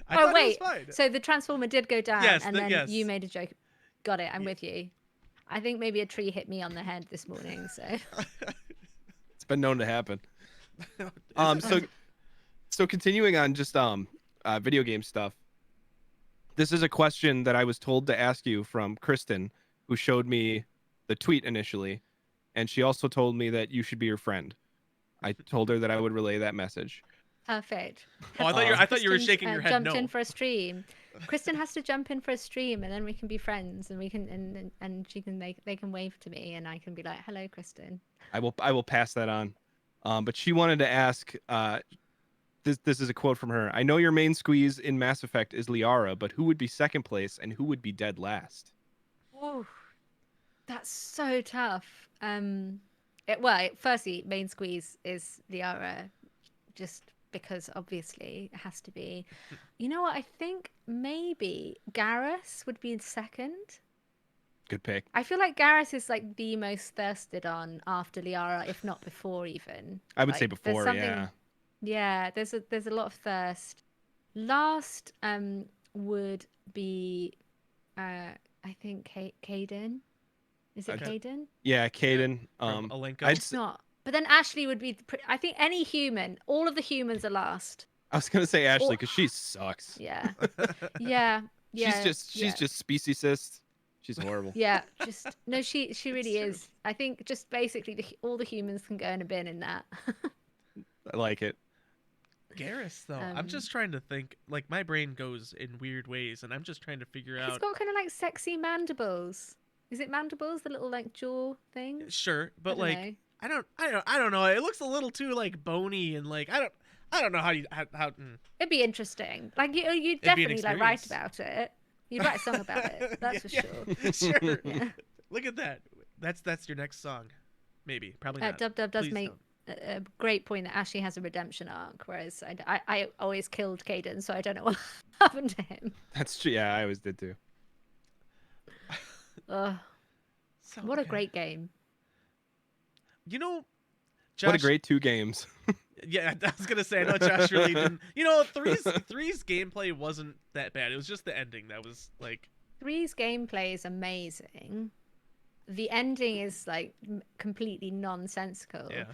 Oh wait, so the Transformer did go down, and then you made a joke. Got it. I'm with you. I think maybe a tree hit me on the head this morning. So it's been known to happen. So continuing on just video game stuff. This is a question that I was told to ask you from Kristen, who showed me the tweet initially, and she also told me that you should be her friend. I told her that I would relay that message. Perfect. Oh, I thought you were shaking your head. Jumped in for a stream. Kristen has to jump in for a stream, and then we can be friends, and we can and she can they can wave to me, and I can be like, "Hello, Kristen." I will pass that on. But she wanted to ask. This is a quote from her. I know your main squeeze in Mass Effect is Liara, but who would be second place, and who would be dead last? Oh, that's so tough. Firstly, main squeeze is Liara, just because obviously it has to be. You know what? I think maybe Garrus would be second. Good pick. I feel like Garrus is like the most thirsted on after Liara, if not before even. I would say before, yeah. Yeah, there's a lot of thirst. Last would be I think Caden. Is it Okay. Caden? Yeah, Caden. From Alenka. I'd It's not. But then Ashley would be. I think any human. All of the humans are last. I was gonna say Ashley Or because she sucks. yeah, yeah, yeah, She's just speciesist. She's horrible. yeah. Just no. She really is. I think just basically all the humans can go in a bin in that. I like it. Garrus, though, I'm just trying to think. Like, my brain goes in weird ways, and I'm just trying to figure He's out. got kind of like sexy mandibles. Is it mandibles? The little like jaw thing? Sure, but I like, don't know. I don't know. It looks a little too like bony and like I don't know how you how. It'd be interesting. Like you'd It'd be an definitely like write experience. about it. You'd write a song about it. That's for sure. Sure. Yeah. Look at that. That's your next song. Maybe. Probably not. Dub Dub does Please make don't. a great point that Ashley has a redemption arc, whereas I always killed Caden, so I don't know what happened to him. That's true. Yeah, I always did too. Ugh, So what a good. great game. You know, Josh, What a great 2 games. Yeah, I was gonna say. I know Josh really didn't. You know, three's gameplay wasn't that bad. It was just the ending that was like. 3's gameplay is amazing. The ending is like completely nonsensical. Yeah.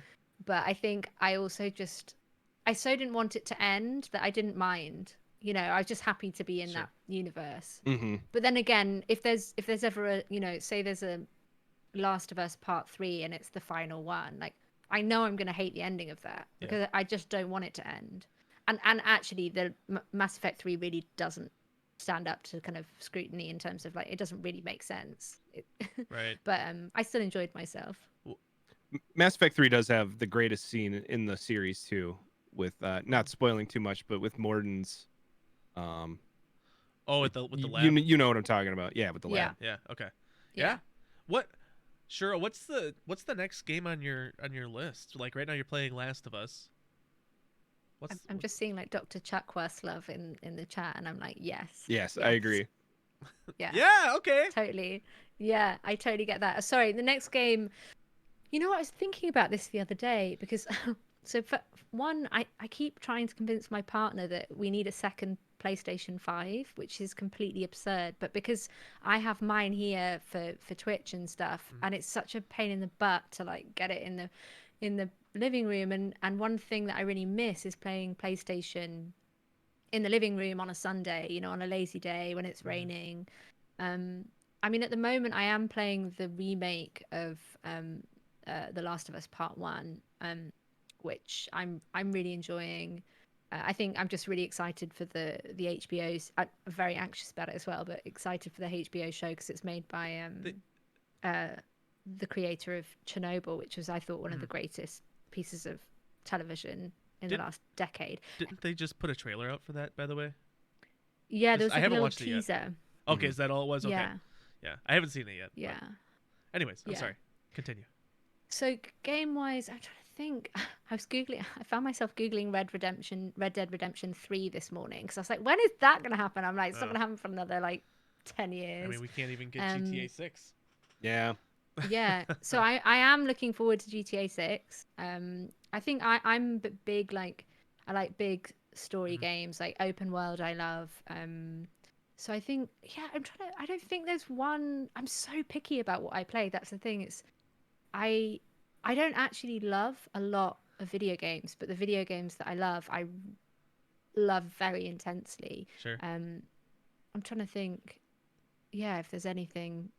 But I think I also I so didn't want it to end that I didn't mind. You know, I was just happy to be in Sure. that universe. Mm-hmm. But then again, if there's ever a, you know, say there's a Last of Us Part 3 and it's the final one, like I know I'm going to hate the ending of that because I just don't want it to end. And actually the Mass Effect 3 really doesn't stand up to kind of scrutiny in terms of like it doesn't really make sense. Right. But I still enjoyed myself. Mass Effect 3 does have the greatest scene in the series too, with not spoiling too much, but with Morden's. Oh, with the lab. You know what I'm talking about? Yeah, with the lab. Yeah. Okay. Yeah. What? Sure. What's the next game on your list? Like right now, you're playing Last of Us. I'm just seeing like Dr. Chuck Worslove in the chat, and I'm like, yes. Yes, I agree. Yeah. Yeah. Okay. Totally. Yeah, I totally get that. Sorry, the next game. You know what? I was thinking about this the other day because, so for one, I keep trying to convince my partner that we need a second PlayStation 5, which is completely absurd. But because I have mine here for Twitch and stuff, and it's such a pain in the butt to like get it in the living room, and one thing that I really miss is playing PlayStation in the living room on a Sunday, you know, on a lazy day when it's raining. I mean, at the moment, I am playing the remake of The Last of Us Part 1, which I'm really enjoying. I think I'm just really excited for the HBO's. I'm very anxious about it as well, but excited for the HBO show because it's made by the creator of Chernobyl, which was, I thought, one of the greatest pieces of television in the last decade. Didn't they just put a trailer out for that, by the way? Yeah, there was I like a haven't little watched it yet. teaser. Okay, is that all it was? Okay. Yeah. Yeah. I haven't seen it yet. but- Yeah. Anyways, I'm Yeah. sorry. Continue. So game wise, I'm trying to think. I found myself googling Red Dead Redemption 3 this morning because I was like, when is that going to happen? I'm like, it's not going to happen for another like 10 years. I mean, we can't even get GTA 6. Yeah. Yeah, so I am looking forward to GTA 6. I think I'm big, like I like big story games, like open world I love. So I think, yeah, I don't think there's one. I'm so picky about what I play. That's the thing. I don't actually love a lot of video games, but the video games that I love very intensely. Sure. I'm trying to think. Yeah, if there's anything,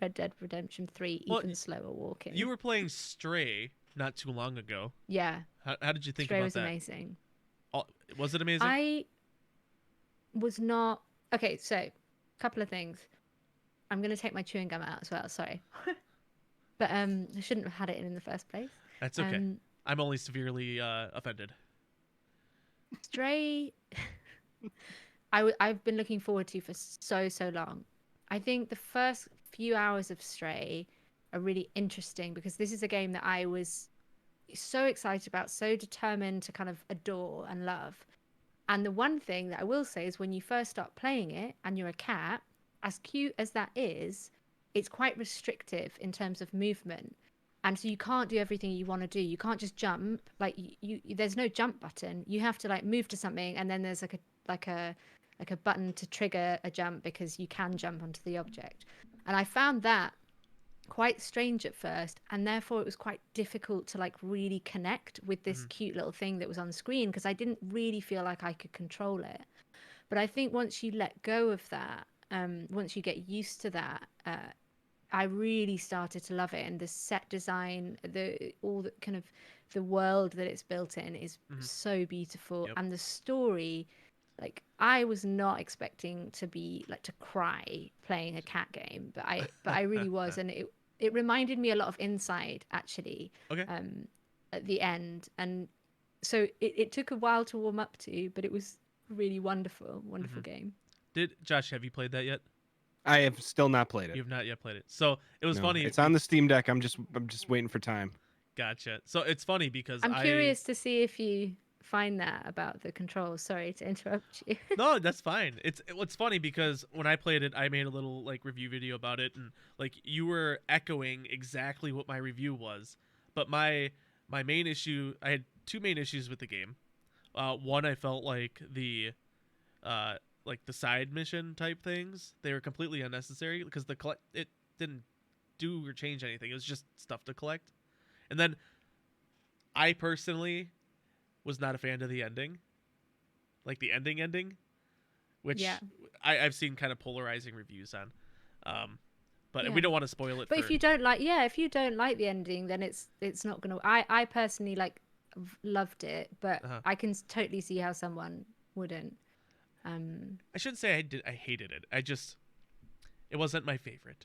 Red Dead Redemption 3, Well, even slower walking. You were playing Stray not too long ago. Yeah, How did you think Stray about was that? amazing. Was it amazing? I was not okay. So, a couple of things. I'm gonna take my chewing gum out as well. Sorry, but I shouldn't have had it in the first place. That's okay. I'm only severely offended. Stray, I've been looking forward to for so long. I think the first few hours of Stray are really interesting because this is a game that I was so excited about, so determined to kind of adore and love. And the one thing that I will say is when you first start playing it and you're a cat, as cute as that is, it's quite restrictive in terms of movement. And so you can't do everything you want to do. You can't just jump. Like you there's no jump button. You have to like move to something, and then there's like a like a button to trigger a jump because you can jump onto the object. And I found that quite strange at first, and therefore it was quite difficult to like really connect with this cute little thing that was on screen because I didn't really feel like I could control it. But I think once you let go of that, once you get used to that, I really started to love it. And the set design, all the kind of the world that it's built in is so beautiful. Yep. And the story, like I was not expecting to be like to cry playing a cat game, but I really was. And it reminded me a lot of Inside, actually. Okay. At the end. And so it took a while to warm up to, but it was really wonderful game. Josh, have you played that yet? I have still not played it. You have not yet played it. So it was No, funny. It's on the Steam Deck. I'm just waiting for time. Gotcha. So it's funny because I'm curious to see if you find that about the controls. Sorry to interrupt you. No, that's fine. It's funny because when I played it, I made a little like review video about it, and like you were echoing exactly what my review was. But my main issue, I had two main issues with the game. One, I felt like the side mission type things, they were completely unnecessary because it didn't do or change anything. It was just stuff to collect. And then I personally was not a fan of the ending, like the ending, which I've seen kind of polarizing reviews on. But we don't want to spoil it. But if you don't like the ending, then it's not gonna. I personally loved it, but I can totally see how someone wouldn't. I shouldn't say I hated it. It wasn't my favorite.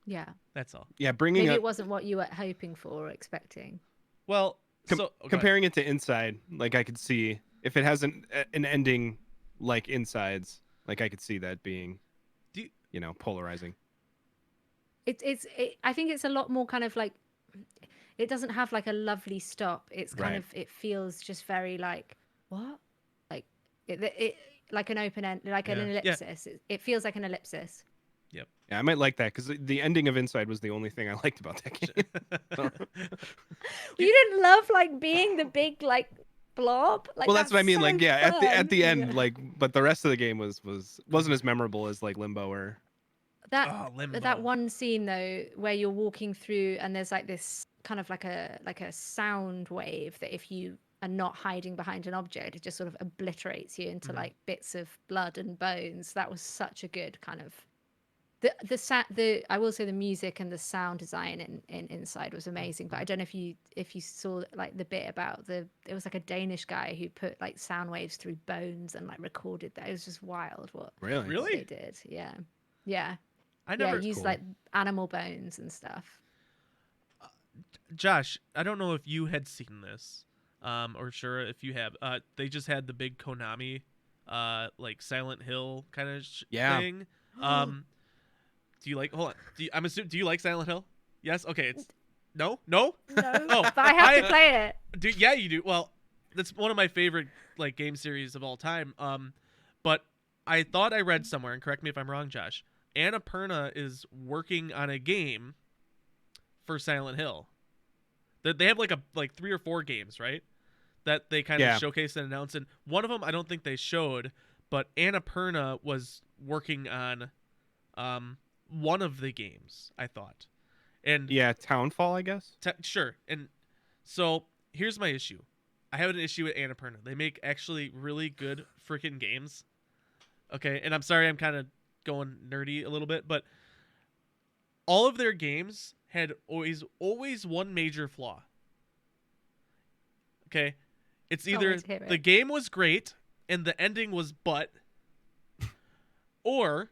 Yeah. That's all. Yeah, maybe it wasn't what you were hoping for or expecting. Well, comparing it to Inside, like I could see if it has an ending like Inside's, like I could see that being, polarizing. I think it's a lot more kind of like, it doesn't have like a lovely stop. It's kind of, it feels just very like, what? Like it like an open end, like an ellipsis. Yeah. It feels like an ellipsis. Yep. Yeah, I might like that because the ending of Inside was the only thing I liked about that game. You didn't love like being the big like blob. Like, well, that's what I mean. So like, yeah, fun. at the end, like, but the rest of the game wasn't as memorable as like Limbo or that one scene though where you're walking through and there's like this kind of like a sound wave that if you are not hiding behind an object, it just sort of obliterates you into like bits of blood and bones. That was such a good kind of I will say the music and the sound design in Inside was amazing. But I don't know if you saw like the bit about it was like a Danish guy who put like sound waves through bones and like recorded that. It was just wild what they did. Yeah. I never used like animal bones and stuff. Josh, I don't know if you had seen this, or Shura, if you have. They just had the big Konami, like Silent Hill kind of thing. Do you like? Hold on. I'm assuming. Do you like Silent Hill? Yes. Okay. It's no. Oh, but I have to play it. Yeah, you do. Well, that's one of my favorite like game series of all time. But I thought I read somewhere, and correct me if I'm wrong, Josh. Annapurna is working on a game for Silent Hill. They have like 3 or 4 games, right? That they kind of showcase and announce. And one of them I don't think they showed, but Annapurna was working on one of the games, I thought. And Townfall, I guess. Sure. And so here's my issue. I have an issue with Annapurna. They make actually really good freaking games. Okay, and I'm sorry I'm kind of going nerdy a little bit, but all of their games had always one major flaw. Okay? It's either the game was great and the ending was butt, or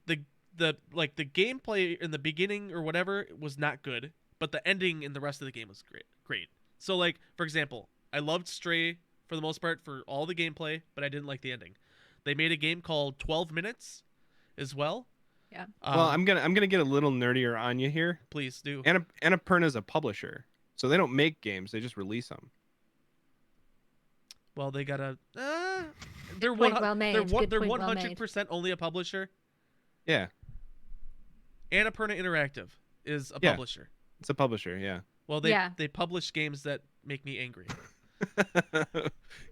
the gameplay in the beginning or whatever was not good, but the ending in the rest of the game was great. So like, for example, I loved Stray for the most part for all the gameplay, but I didn't like the ending. They made a game called 12 Minutes as well. Yeah. Well, I'm gonna get a little nerdier on you here. Please do. Annapurna's a publisher, so they don't make games; they just release them. Well, they gotta. They're They're 100% only a publisher. Yeah. Annapurna Interactive is a publisher. It's a publisher, yeah. Well, they publish games that make me angry.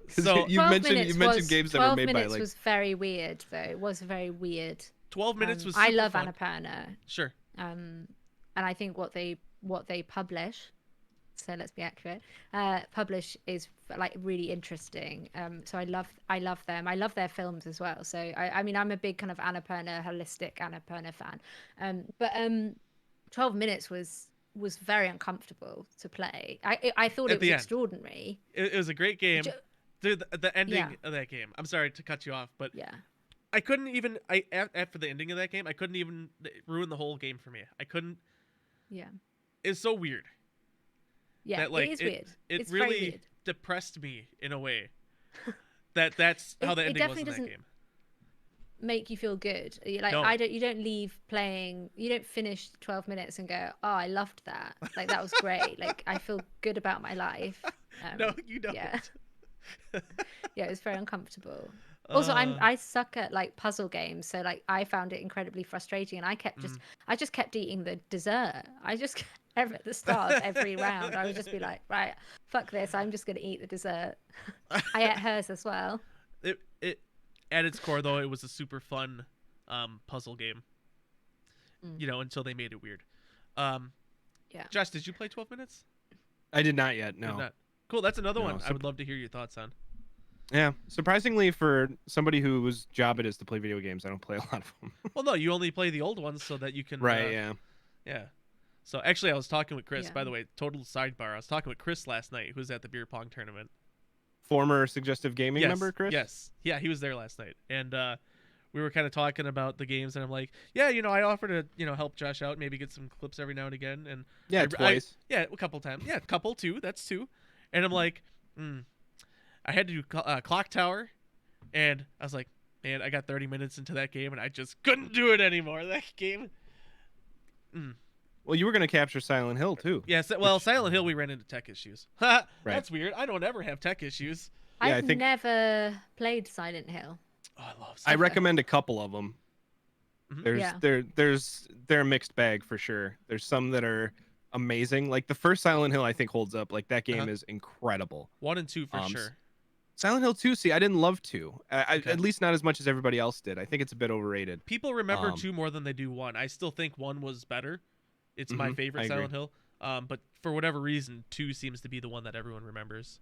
So you 12 mentioned minutes games that were 12 made by minutes like was very weird though. It was very weird. 12 minutes was I super love fun. Annapurna. Sure. And I think what they publish, so let's be accurate, publish is like really interesting. So I love them. I love their films as well. So I mean I'm a big kind of Annapurna, holistic Annapurna fan. But 12 minutes was very uncomfortable to play. I thought At it was the end, extraordinary. it was a great game. Dude, the ending Yeah. of that game. I'm sorry to cut you off, but Yeah. I couldn't even. After the ending of that game, I couldn't even ruin the whole game for me. I couldn't. Yeah. It's so weird. Yeah. That, like, it is weird. It It's very really weird. depressed me in a way. That's how the It ending was definitely in that doesn't game. make you feel good. Like No. you don't leave playing, you don't finish 12 minutes and go, oh, I loved that, like that was great, like I feel good about my life. No, you don't. Yeah. Yeah, it was very uncomfortable. Also, I suck at like puzzle games, so like I found it incredibly frustrating, and I just kept eating the dessert. I just at the start of every round I would just be like, right, fuck this, I'm just gonna eat the dessert. I ate hers as well. It at its core though, it was a super fun puzzle game. You know, until they made it weird. Yeah. Josh, did you play 12 minutes? I did not yet. Did No. not. Cool, that's another No, one I would love to hear your thoughts on. Yeah, surprisingly for somebody whose job it is to play video games, I don't play a lot of them. Well, no, you only play the old ones so that you can. Right. Yeah. Yeah. So actually, I was talking with Chris. Yeah. By the way, total sidebar. I was talking with Chris last night, who was at the beer pong tournament. Former Suggestive Gaming Yes, member, Chris. Yes. Yeah, he was there last night, and we were kind of talking about the games, and I'm like, yeah, you know, I offer to, you know, help Josh out, maybe get some clips every now and again, and Yeah, twice. yeah, a couple times. Yeah, a couple too. That's two. And I'm like, I had to do Clock Tower, and I was like, man, I got 30 minutes into that game, and I just couldn't do it anymore. That game. Well, you were going to capture Silent Hill too. Yes. Well, Silent Hill, we ran into tech issues. That's Right. weird. I don't ever have tech issues. Yeah, I've never played Silent Hill. Oh, I love. I recommend a couple of them. Mhm. They're a mixed bag for sure. There's some that are amazing. Like the first Silent Hill, I think holds up. Like that game is incredible. 1 and 2 for sure. Silent Hill 2, see, I didn't love 2. Okay. At least not as much as everybody else did. I think it's a bit overrated. People remember 2 more than they do 1. I still think 1 was better. It's my favorite Silent Hill. But for whatever reason, 2 seems to be the one that everyone remembers.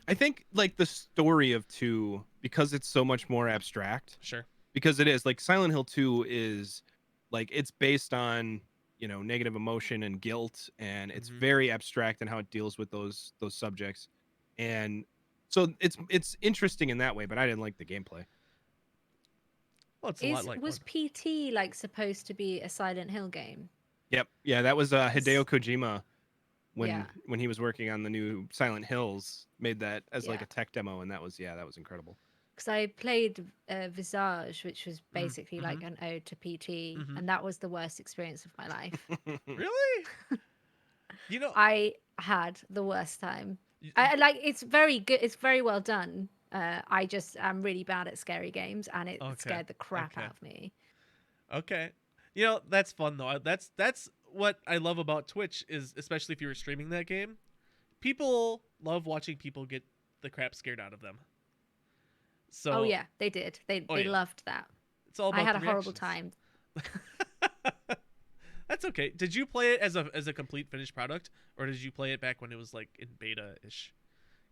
I think like the story of 2, because it's so much more abstract. Sure. Because it is like Silent Hill 2 is like it's based on, you know, negative emotion and guilt, and it's very abstract in how it deals with those subjects. And so it's interesting in that way, but I didn't like the gameplay. Well, it's a lot like was 1. PT like supposed to be a Silent Hill game? Yep. Yeah, that was Hideo Kojima Yeah. when he was working on the new Silent Hills, made that as like Yeah. a tech demo, and that was incredible. Because I played Visage, which was basically like an ode to PT, and that was the worst experience of my life. Really? You know, I had the worst time. Like it's very good. It's very well done. I just am really bad at scary games, and it scared the crap out of me. Okay. You know, that's fun though. That's what I love about Twitch, is especially if you were streaming that game. People love watching people get the crap scared out of them. So Oh yeah, they did. They loved that. It's all about I had the a horrible reactions. time. That's okay. Did you play it as a complete finished product, or did you play it back when it was like in beta-ish?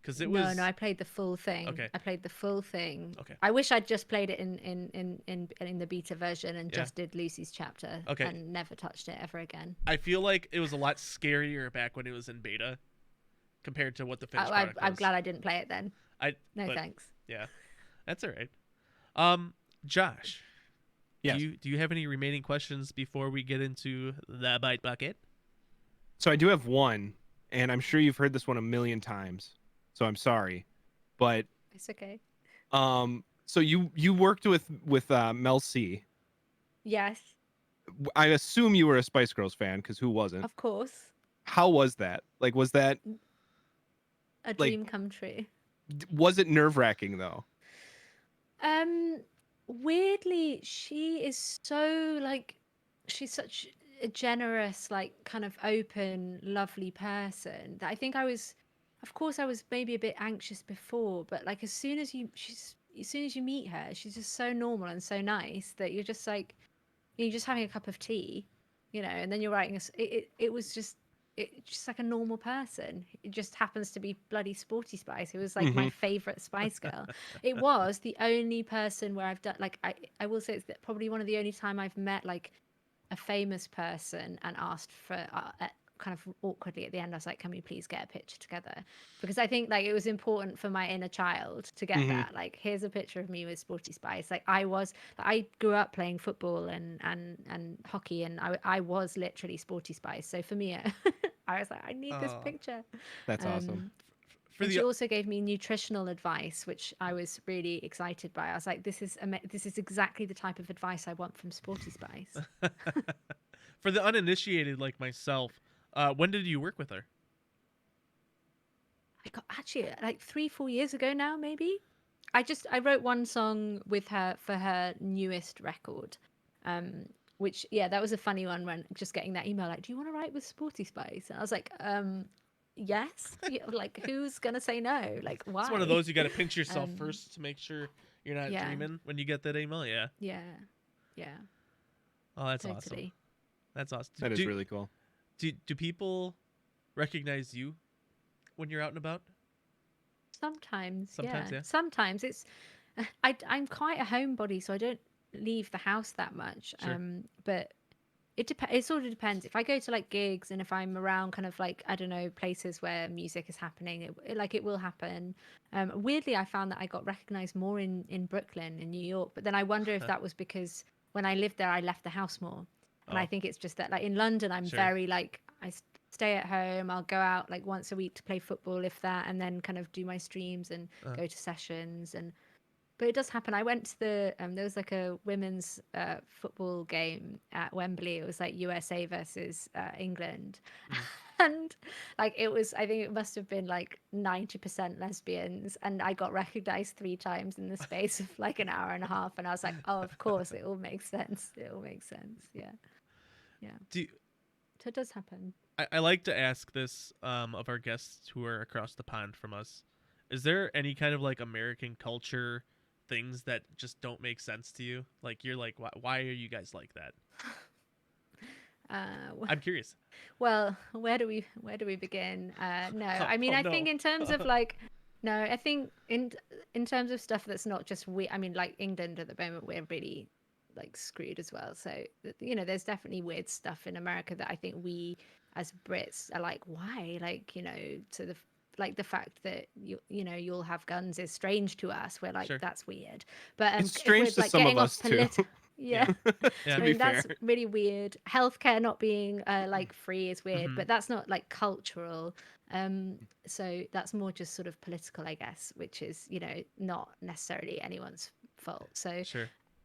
Because it was. No, I played the full thing. Okay. I played the full thing. Okay. I wish I'd just played it in the beta version and just did Lucy's chapter. Okay. And never touched it ever again. I feel like it was a lot scarier back when it was in beta, compared to what the finished product was. I'm glad I didn't play it then. No thanks. Yeah, that's all right. Josh. Yes. Do you have any remaining questions before we get into the Byte Bucket? So I do have one, and I'm sure you've heard this one a million times, so I'm sorry, but It's okay. so you worked with Mel C. Yes, I assume you were a Spice Girls fan, because who wasn't? of course. How was that? Like, was that A dream come true. was it nerve-wracking though? Weirdly, she is so like, she's such a generous, like kind of open, lovely person that I think I was of course I was maybe a bit anxious before, but like as soon as you meet her, she's just so normal and so nice that you're just like, you're just having a cup of tea, and then you're writing it was just like a normal person. It just happens to be bloody Sporty Spice, who was like my favorite Spice Girl. It was the only person where I've done, like, I will say it's probably one of the only time I've met like a famous person and asked for kind of awkwardly at the end, I was like, can we please get a picture together? Because I think like it was important for my inner child to get that. Like, here's a picture of me with Sporty Spice. Like, I grew up playing football and hockey, and I was literally Sporty Spice. So for me, I was like, I need this picture. That's awesome. And she also gave me nutritional advice, which I was really excited by. I was like, this is exactly the type of advice I want from Sporty Spice. For the uninitiated like myself, when did you work with her? I got actually like 3-4 years ago now, maybe. I wrote one song with her for her newest record, which that was a funny one, when just getting that email like, do you want to write with Sporty Spice? And I was like, yes. Like, who's gonna say no? Like, why? It's one of those you got to pinch yourself first to make sure you're not dreaming when you get that email. Yeah. Oh, that's totally awesome. That's awesome. That is really cool. Do people recognize you when you're out and about? Sometimes, yeah. Sometimes it's I'm quite a homebody, so I don't leave the house that much. Sure. But it sort of depends. If I go to like gigs, and if I'm around kind of like, I don't know, places where music is happening, it will happen. Weirdly, I found that I got recognized more in Brooklyn, in New York, but then I wonder if that was because when I lived there I left the house more. And I think it's just that, like, in London I'm very like, I stay at home, I'll go out like once a week to play football, if that, and then kind of do my streams and go to sessions. But it does happen. I went to there was like a women's football game at Wembley. It was like USA versus England. And like, I think it must have been like 90% lesbians, and I got recognized 3 times in the space of like an hour and a half, and I was like, oh, of course, it all makes sense. Yeah. So it does happen. I like to ask this of our guests who are across the pond from us. Is there any kind of like American culture things that just don't make sense to you? Like, you're like, why are you guys like that? I'm curious. Well, where do we begin? No, I mean, I think in terms of like, no, I think in terms of stuff that's not just I mean, like England at the moment, we're really like screwed as well. So there's definitely weird stuff in America that I think we as Brits are like, why? Like, to the like the fact that you'll have guns is strange to us. We're like, that's weird. But it's strange to like, some of us too. Yeah. Yeah. I mean, that's really weird. Healthcare not being like free is weird, but that's not like cultural. So that's more just sort of political, I guess, which is, not necessarily anyone's fault. So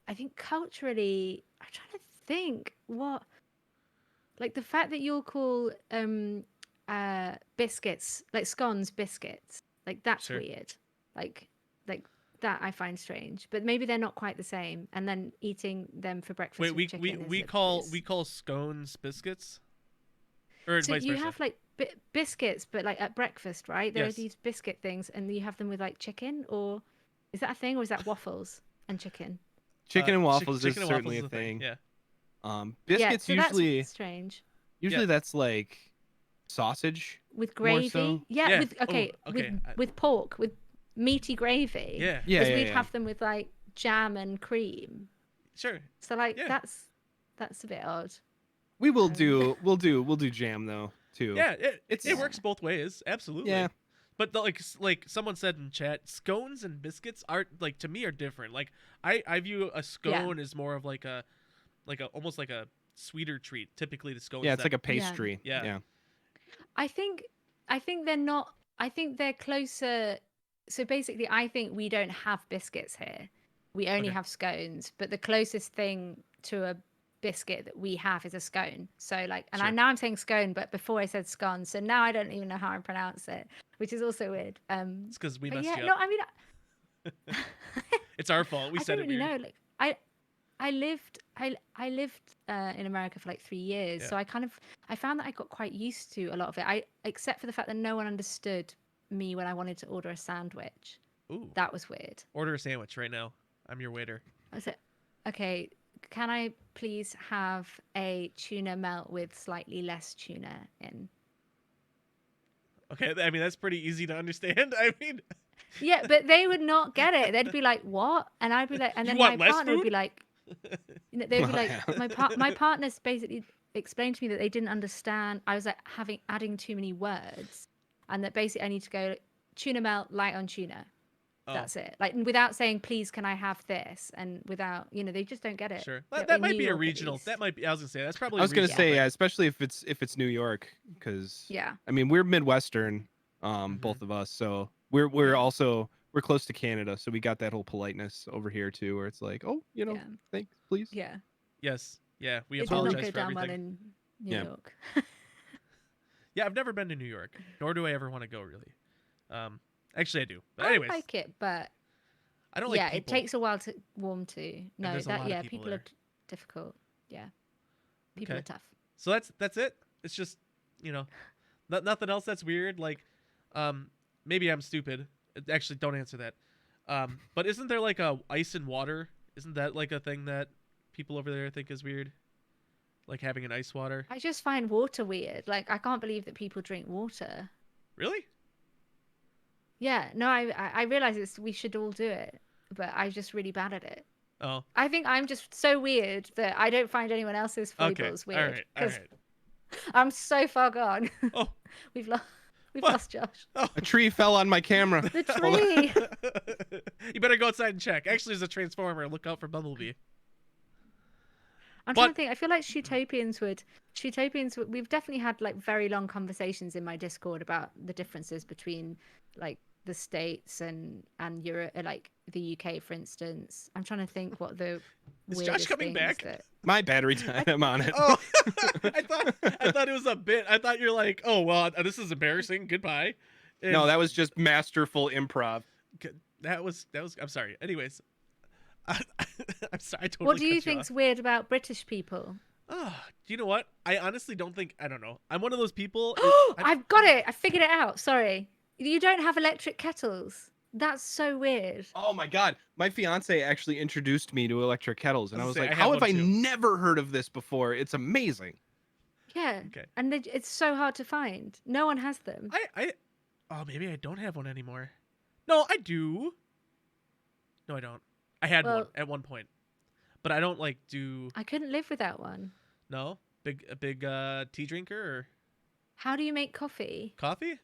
I think culturally, I'm trying to think what, like the fact that you'll call biscuits, like scones, biscuits, like that's weird. Like that I find strange, but maybe they're not quite the same. And then eating them for breakfast. Wait, with chicken we call scones biscuits, or so vice you versa? have like biscuits, but like at breakfast, right? There are these biscuit things, and you have them with like chicken, or is that a thing, or is that waffles and chicken? Chicken and waffles is certainly a thing. Yeah. Biscuits so usually that's strange. Usually that's like sausage with gravy. So. Yeah. With pork, with meaty gravy. Yeah. Because we'd have them with like jam and cream. Sure. So like that's a bit odd. We'll do jam though too. Yeah, it works both ways. Absolutely. Yeah. But like someone said in chat, scones and biscuits are like, to me, are different. Like I view a scone as more of like a almost like a sweeter treat. Typically the scones. Yeah, it's like a pastry. Yeah. I think they're not. I think they're closer. So basically, I think we don't have biscuits here. We only have scones. But the closest thing to a biscuit that we have is a scone. So like, and now I'm saying scone, but before I said scone. So now I don't even know how I pronounce it, which is also weird. It's because we messed you up. No, I mean, it's our fault. We said it weird. I don't really know. Like I lived in America for like 3 years, so I found that I got quite used to a lot of it. Except for the fact that no one understood me when I wanted to order a sandwich. Ooh. That was weird. Order a sandwich right now. I'm your waiter. I said, okay, can I please have a tuna melt with slightly less tuna in? Okay, I mean, that's pretty easy to understand. I mean... Yeah, but they would not get it. They'd be like, what? And I'd be like, and then my partner would be like, they'd be like, my partner's basically explained to me that they didn't understand. I was like adding too many words, and that basically I need to go tuna melt, light on tuna. Oh. That's it. Like without saying, please, can I have this? And without, they just don't get it. Sure, that might be a regional. That might be. I was gonna say that's probably. I was gonna say, yeah, especially if it's New York, because I mean we're Midwestern, both of us, so we're also close to Canada, so we got that whole politeness over here too, where it's like, oh, thanks, please. Yeah. Yes. Yeah. We apologize for everything. Well in New York. Yeah, I've never been to New York, nor do I ever want to go really. Actually, I do. But anyways, I like it, but I don't like. Yeah, it takes a while to warm to. No, people are difficult. Yeah, people are tough. So that's it. It's just nothing else that's weird. Like, maybe I'm stupid. Actually, don't answer that. But isn't there like a ice and water? Isn't that like a thing that people over there think is weird? Like having an ice water? I just find water weird. Like, I can't believe that people drink water. Really? Yeah. No, I realize we should all do it, but I'm just really bad at it. Oh. I think I'm just so weird that I don't find anyone else's foibles weird. All right. I'm so far gone. Oh. We've lost Josh. Oh. A tree fell on my camera. The tree. You better go outside and check. Actually, there's a transformer. Look out for Bumblebee. I'm trying to think. I feel like Shootopians would. We've definitely had like very long conversations in my Discord about the differences between like the States and Europe, like the UK, for instance. I'm trying to think what the is Josh coming back? My battery died. I'm on it. Oh, I thought it was a bit. I thought you're like, oh well, this is embarrassing. Goodbye. And no, that was just masterful improv. That was. I'm sorry. Anyways, I'm sorry. I totally what do you think's weird about British people? Oh, do you know what? I honestly don't think. I don't know. I'm one of those people. I've got it. I figured it out. Sorry. You don't have electric kettles. That's so weird. Oh my god. My fiance actually introduced me to electric kettles, and I was like, how have I too. never heard of this before? It's amazing. Yeah. Okay. And it's so hard to find. No one has them. Oh, maybe I don't have one anymore. No, I do. No, I don't. I had one at one point. But I don't like do. I couldn't live without one. No? A big tea drinker or? How do you make coffee? Coffee?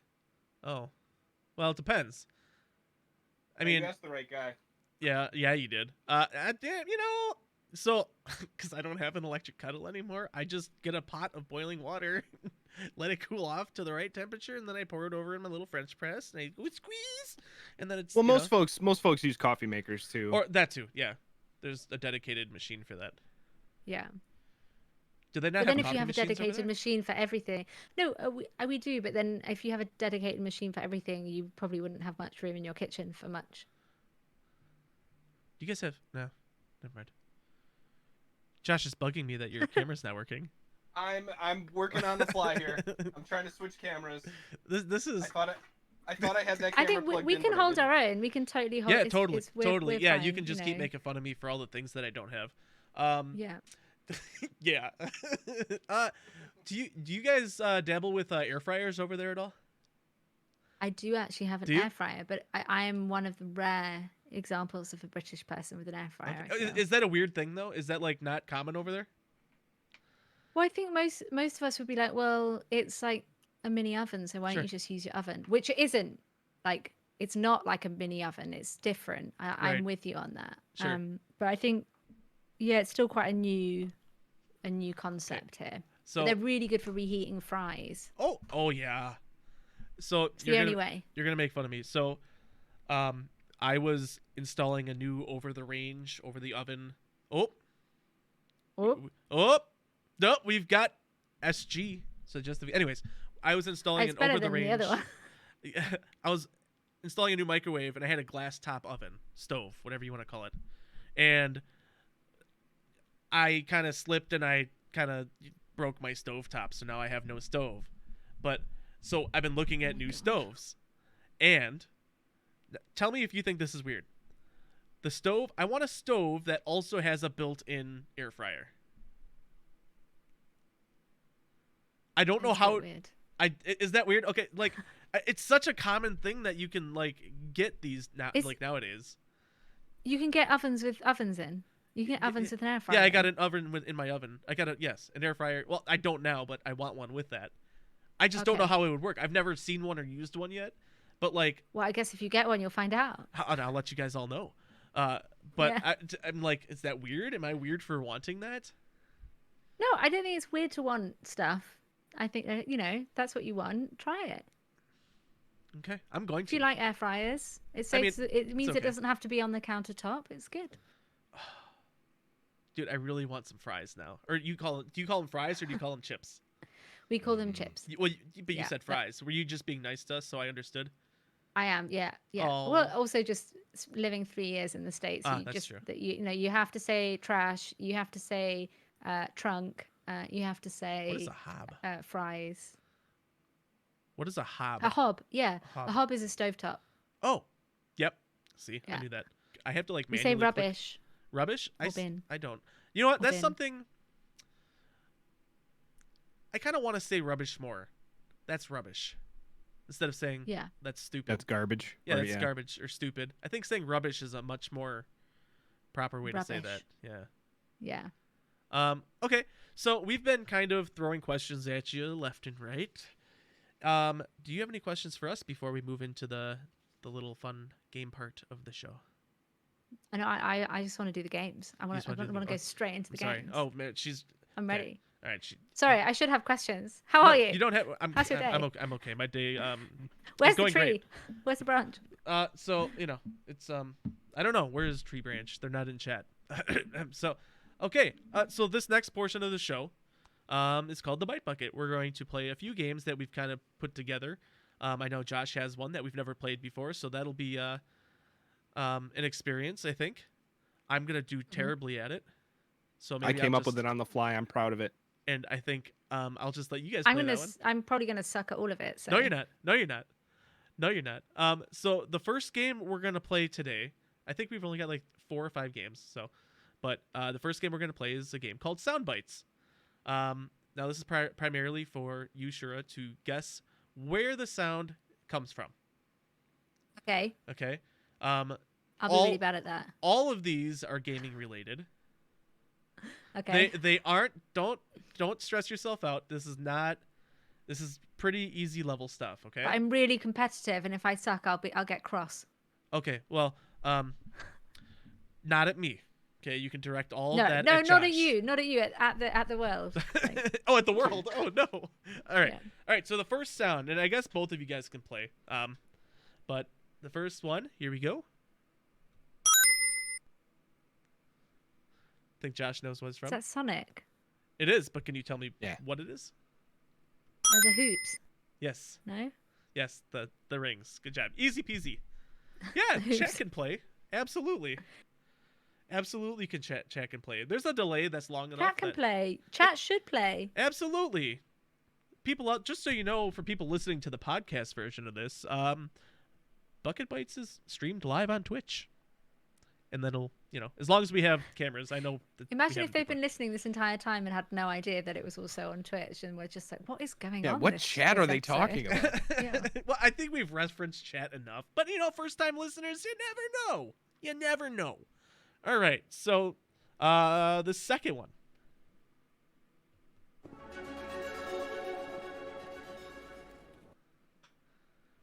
Oh. Well, it depends. I mean, that's the right guy. Yeah, you did. So because I don't have an electric kettle anymore, I just get a pot of boiling water, let it cool off to the right temperature, and then I pour it over in my little French press, and I squeeze, and then it's. Well, most folks use coffee makers too. Or that too, yeah. There's a dedicated machine for that. Yeah. Do they not but have then if you have a dedicated machine for everything, no, we do. But then if you have a dedicated machine for everything, you probably wouldn't have much room in your kitchen for much. Do you guys have no? Never mind. Josh is bugging me that your camera's not working. I'm working on the fly here. I'm trying to switch cameras. This is. I thought I had that camera plugged in. I think we can hold our own. We can totally hold. Yeah, totally. We're yeah, fine, you can just keep making fun of me for all the things that I don't have. Yeah. Yeah. Do you guys dabble with air fryers over there at all? I do actually have an air fryer, but I am one of the rare examples of a British person with an air fryer. Okay. Is that a weird thing though? Is that like not common over there? Well, I think most of us would be like, well, it's like a mini oven, so why don't you just use your oven? Which it isn't. Like, it's not like a mini oven. It's different. I'm with you on that. Sure. But I think, yeah, it's still quite a new concept here. So but they're really good for reheating fries. Oh yeah. So it's the only way. You're gonna make fun of me. So, I was installing a new over the oven. No, we've got SG. Suggestive. Anyways, I was installing an over the range. The other one. I was installing a new microwave, and I had a glass top oven, stove, whatever you want to call it, and I kind of slipped and I kind of broke my stove top, so now I have no stove. But so I've been looking at new stoves, And tell me if you think this is weird. The stove, I want a stove that also has a built-in air fryer. I don't know how weird. Is that weird? Okay, like it's such a common thing that you can like get these now like nowadays. You can get ovens with ovens in. You can get ovens with an air fryer. Yeah, I got an oven in my oven. I got an air fryer. Well, I don't now, but I want one with that. I just don't know how it would work. I've never seen one or used one yet. But like, well, I guess if you get one, you'll find out. I'll let you guys all know. But I'm like, is that weird? Am I weird for wanting that? No, I don't think it's weird to want stuff. I think that's what you want. Try it. Okay, I'm going to. If you like air fryers, it means it doesn't have to be on the countertop. It's good. Dude, I really want some fries now. Or do you call them fries or do you call them chips? We call them chips. Well, but you said fries. Were you just being nice to us so I understood? I am, yeah. Oh. Well, also just living 3 years in the States, that's true. You have to say trash, you have to say trunk, you have to say what is a hob? Fries. What is a hob? A hob, yeah. A hob is a stovetop. Oh, yep. See, I knew that. I have to like manually say rubbish. Rubbish? Bin. I don't. You know what? That's bin. something. I kind of want to say rubbish more. That's rubbish. Instead of saying that's stupid. That's garbage. Yeah, that's garbage or stupid. I think saying rubbish is a much more proper way to say that. Yeah. Yeah. Okay. So we've been kind of throwing questions at you left and right. Do you have any questions for us before we move into the little fun game part of the show? I know. I just want to do the games. I want to go straight into the games. Oh man, I'm ready. All right. Sorry, I should have questions. How are you? You don't have. How's your day? I'm okay. My day. Where's the tree? Great. Where's the branch? So it's I don't know. Where is tree branch? They're not in chat. So, okay. So this next portion of the show, is called the Byte Bucket. We're going to play a few games that we've kind of put together. I know Josh has one that we've never played before, so that'll be an experience. I think I'm gonna do terribly at it. So maybe I came up with it on the fly. I'm proud of it. And I think I'll just let you guys play that one. I'm probably gonna suck at all of it. So. No, you're not. So the first game we're gonna play today, I think we've only got like 4 or 5 games. So, but the first game we're gonna play is a game called Sound Bytes. Now this is primarily for you, Shura, to guess where the sound comes from. Okay. Okay. I'll be really bad at that. All of these are gaming related. Okay. They aren't. Don't stress yourself out. This is pretty easy level stuff. Okay. But I'm really competitive, and if I suck, I'll get cross. Okay. Well, not at me. Okay. You can direct all of that. No, at not Josh. at you. Not at you. At the world. Like, oh, at the world. Oh no. All right. Yeah. All right. So the first sound, and I guess both of you guys can play. But the first one. Here we go. I think Josh knows what it's from. Is that Sonic? It is, but can you tell me what it is? Oh, the hoops. Yes. No? Yes, the rings. Good job. Easy peasy. Yeah, chat can play. Absolutely. Absolutely chat can play. There's a delay that's long enough. Chat can play. Chat should play. Absolutely. People out, just so you know, for people listening to the podcast version of this, Bucket Bytes is streamed live on Twitch. And then it'll, as long as we have cameras, I know. Imagine if they've been listening this entire time and had no idea that it was also on Twitch, and we're just like, what is going on? Yeah, what chat are they talking about? Yeah. Well, I think we've referenced chat enough. But, first time listeners, you never know. You never know. All right. So, the second one.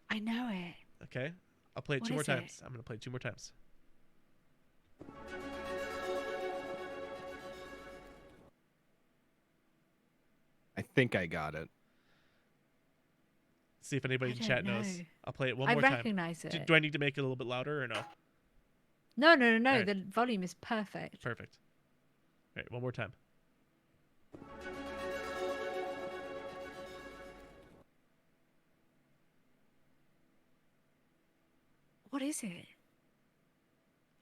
I know it. Okay. I'll play it 2 more times. I'm going to play it 2 more times. I think I got it. See if anybody in chat knows. I'll play it one I more time. I recognize it. Do I need to make it a little bit louder or no? No. Right. The volume is perfect. Perfect. All right, one more time. What is it?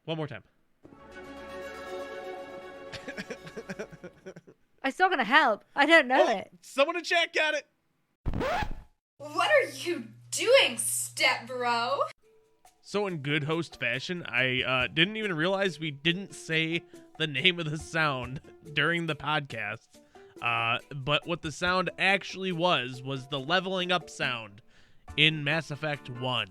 One more time. It's not gonna help. I don't know it. Someone in chat got it. What are you doing, step bro? So in good host fashion, I didn't even realize we didn't say the name of the sound during the podcast. But what the sound actually was the leveling up sound in Mass Effect 1.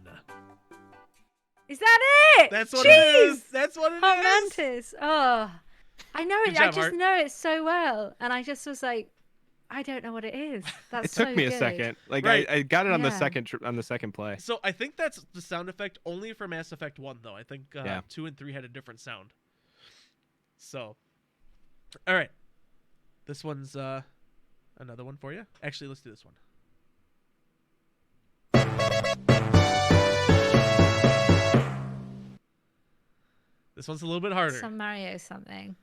Is that it? That's what Jeez! it is. That's what it is. Mantis. Oh, I know it. Good job, I just Hart. know it so well, and I just was like, I don't know what it is. That's It took so me a good. second. Like Right. I got it on the Yeah. second play. So I think that's the sound effect only for Mass Effect 1, though. I think Yeah. 2 and 3 had a different sound. So, all right. This one's another one for you. Actually, let's do this one. This one's a little bit harder. Some Mario something.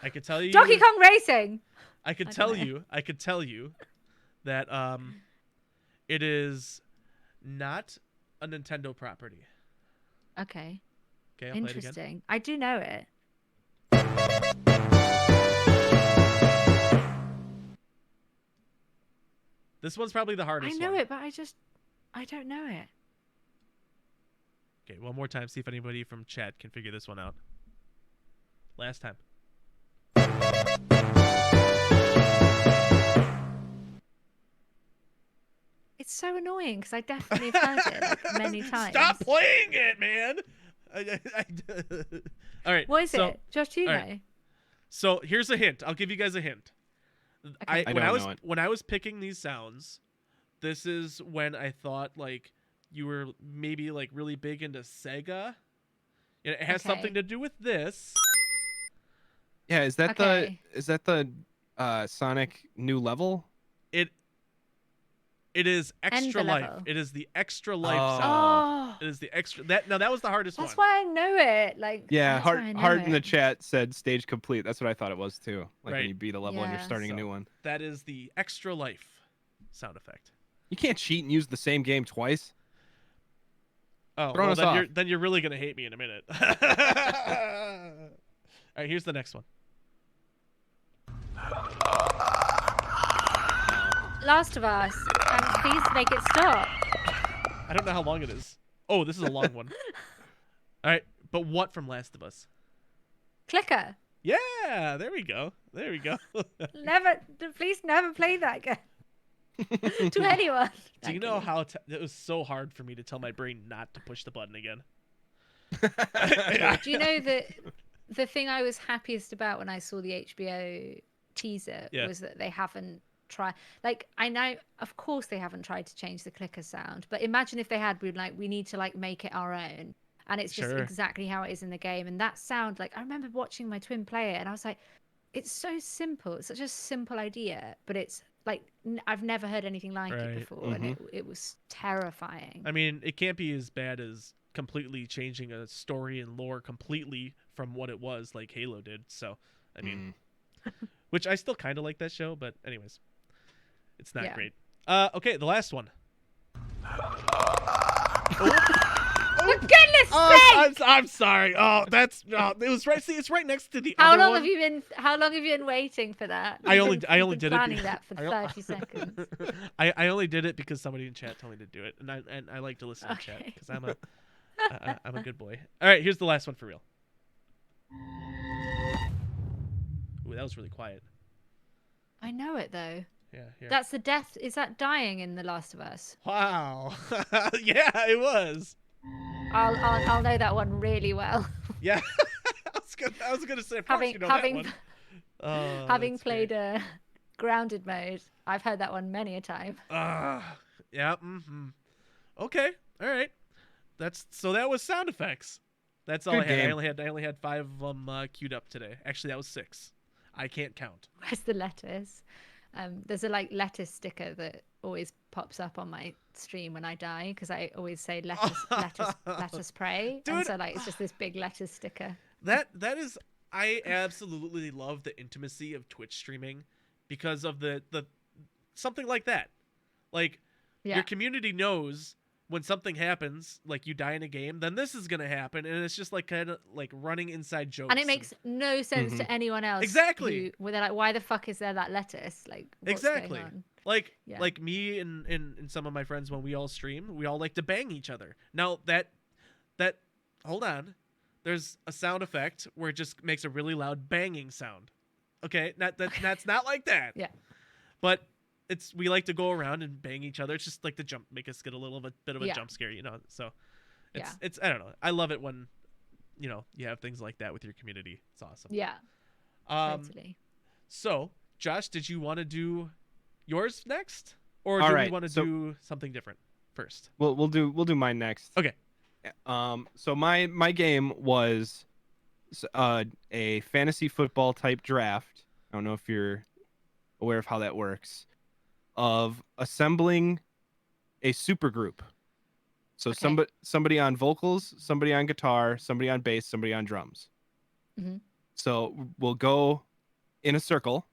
I could tell you. Donkey Kong Racing. I could I tell don't know. you. I could tell you that it is not a Nintendo property. Okay. Okay, I'll play it again. Interesting. I do know it. This one's probably the I hardest know one. it, but I don't know it. Okay, one more time. See if anybody from chat can figure this one out. Last time. It's so annoying because I definitely have heard it like, many times. Stop playing it, man. All right. What is so, it? Just you all know. right. So here's a hint. I'll give you guys a hint. Okay. I don't know it. When I was picking these sounds, this is when I thought like you were maybe like really big into Sega. It has Okay. something to do with this. Yeah, is that Okay. the Sonic new level? It is extra the life. level. It is the extra life Oh. sound. Oh, It is the extra that was the hardest that's one. why I know it. Like, Yeah, that's why I know Hart in the it. chat said stage complete. That's what I thought it was too. Like Right. when you beat a level and you're Yeah. starting So- a new one. That is the extra life sound effect. You can't cheat and use the same game twice. Oh, Throwing well, us off. then you're really gonna hate me in a minute. All right, here's the next one. Last of Us, and please make it stop. I don't know how long it is. Oh, this is a long one. All right, but what from Last of Us? Clicker. Yeah, there we go. There we go. Please never play that game to anyone. Do you No, know I'm how it was so hard for me to tell my brain not to push the button again? kidding. Do you know that the thing I was happiest about when I saw the HBO teaser Yeah. was that they haven't tried. Like, I know, of course, they haven't tried to change the clicker sound, but imagine if they had. We need to like make it our own, and it's just Sure. exactly how it is in the game. And that sound, like, I remember watching my twin play it, and I was like, it's so simple. It's such a simple idea, but it's like I've never heard anything like Right. it before, and it was terrifying. I mean, it can't be as bad as completely changing a story and lore completely from what it was, like Halo did. So, I mean, which I still kind of like that show, but anyways, it's not Yeah. great. Okay, the last one. For goodness sake! I'm sorry. Oh, that's it was right. See, it's right next to the How other long one. have you been? How long have you been waiting for that? I only You've been did it. planning be- that for I- 30 seconds. I only did it because somebody in chat told me to do it, and I like to listen to chat Okay. because I'm a good boy. All right, here's the last one for real. Ooh, that was really quiet. I know it though. Yeah, here. That's the death. Is that dying in The Last of Us? Wow. Yeah, it was. I'll know that one really well. Yeah. I was gonna say, of course you know that one. Oh, having that's played great. grounded mode, I've heard that one many a time. Yeah. Mm-hmm. Okay. All right. That was sound effects. That's all Good I had. game. I only had 5 of them queued up today. Actually, that was 6. I can't count. Where's the lettuce? There's a like lettuce sticker that always pops up on my stream when I die because I always say lettuce pray, and Dude. so like it's just this big lettuce sticker. That is, I absolutely love the intimacy of Twitch streaming because of the something like that. Like Yeah. your community knows when something happens, like you die in a game, then this is gonna happen, and it's just like kind of like running inside jokes. And it makes no sense to anyone else. Exactly. Where they're like, why the fuck is there that lettuce? Like, what's exactly. going on? Like me and some of my friends, when we all stream, we all like to bang each other. Now that hold on, there's a sound effect where it just makes a really loud banging sound. Okay, that's not like that. Yeah. But we like to go around and bang each other. It's just like to make us get a little bit of a jump scare, So it's I don't know. I love it when you have things like that with your community. It's awesome. Yeah. Totally. So Josh, did you want to do yours next, or All do right, we want to do something different first? We'll do mine next. Okay. So my game was a fantasy football type draft. I don't know if you're aware of how that works, of assembling a super group. So somebody on vocals, somebody on guitar, somebody on bass, somebody on drums. Mm-hmm. So we'll go in a circle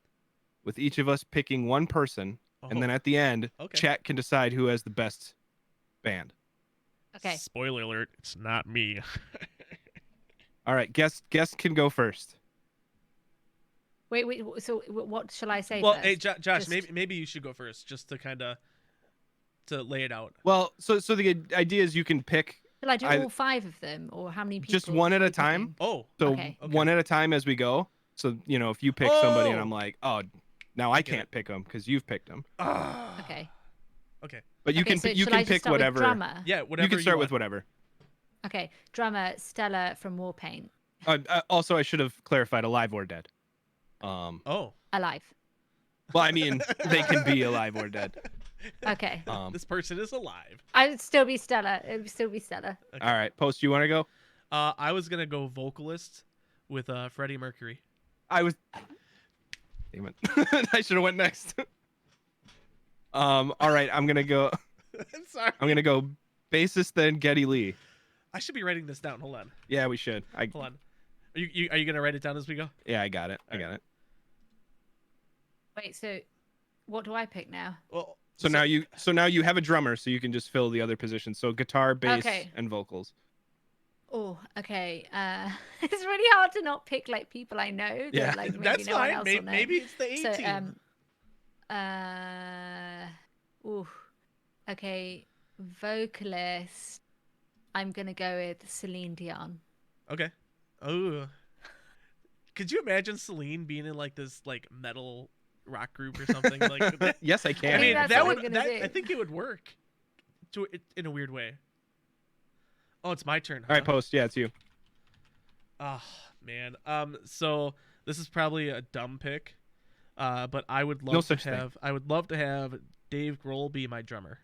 with each of us picking one person, and then at the end, chat can decide who has the best band. Okay. Spoiler alert, it's not me. All right, guest can go first. Wait. So what shall I say? Well, first? hey, Josh, maybe you should go first, just to kind of lay it out. Well, so the idea is you can pick. Shall I do all 5 of them, or how many people? Just one at a time. Picking? Oh, so okay. one at a time as we go. So if you pick somebody and I'm like, oh, now I can't pick them because you've picked them. Okay. Okay. But you can so you shall can I just pick start with whatever. drummer? Yeah, whatever you can start want. with whatever. Okay, drummer Stella from Warpaint. Also, I should have clarified alive or dead. Oh. Alive. Well, I mean, they can be alive or dead. Okay. This person is alive. I would still be Stella. It would still be Stella. Okay. All right, Post, you want to go? I was gonna go vocalist with Freddie Mercury. I was. Damn it! I should have went next. All right, I'm gonna go. I'm sorry. I'm gonna go bassist, then Geddy Lee. I should be writing this down. Hold on. Yeah, we should. Hold on. Are you gonna write it down as we go? Yeah, I got it. I got it. Wait, so what do I pick now? Well, So now you have a drummer, so you can just fill the other positions. So guitar, bass, Okay. and vocals. Oh, okay. It's really hard to not pick like people I know. That, Yeah. like, maybe that's no one fine. else will know. Maybe it's the 18. So, okay, vocalist. I'm gonna go with Celine Dion. Okay. Oh. Could you imagine Celine being in like this like metal rock group or something like that? Yes, I I can. mean, that's that what would. we're gonna I do. think it would work, in a weird way. Oh, it's my turn. All right, Post. Yeah, it's you. Oh man. So this is probably a dumb pick, but I would love to have. I would love to have Dave Grohl be my drummer.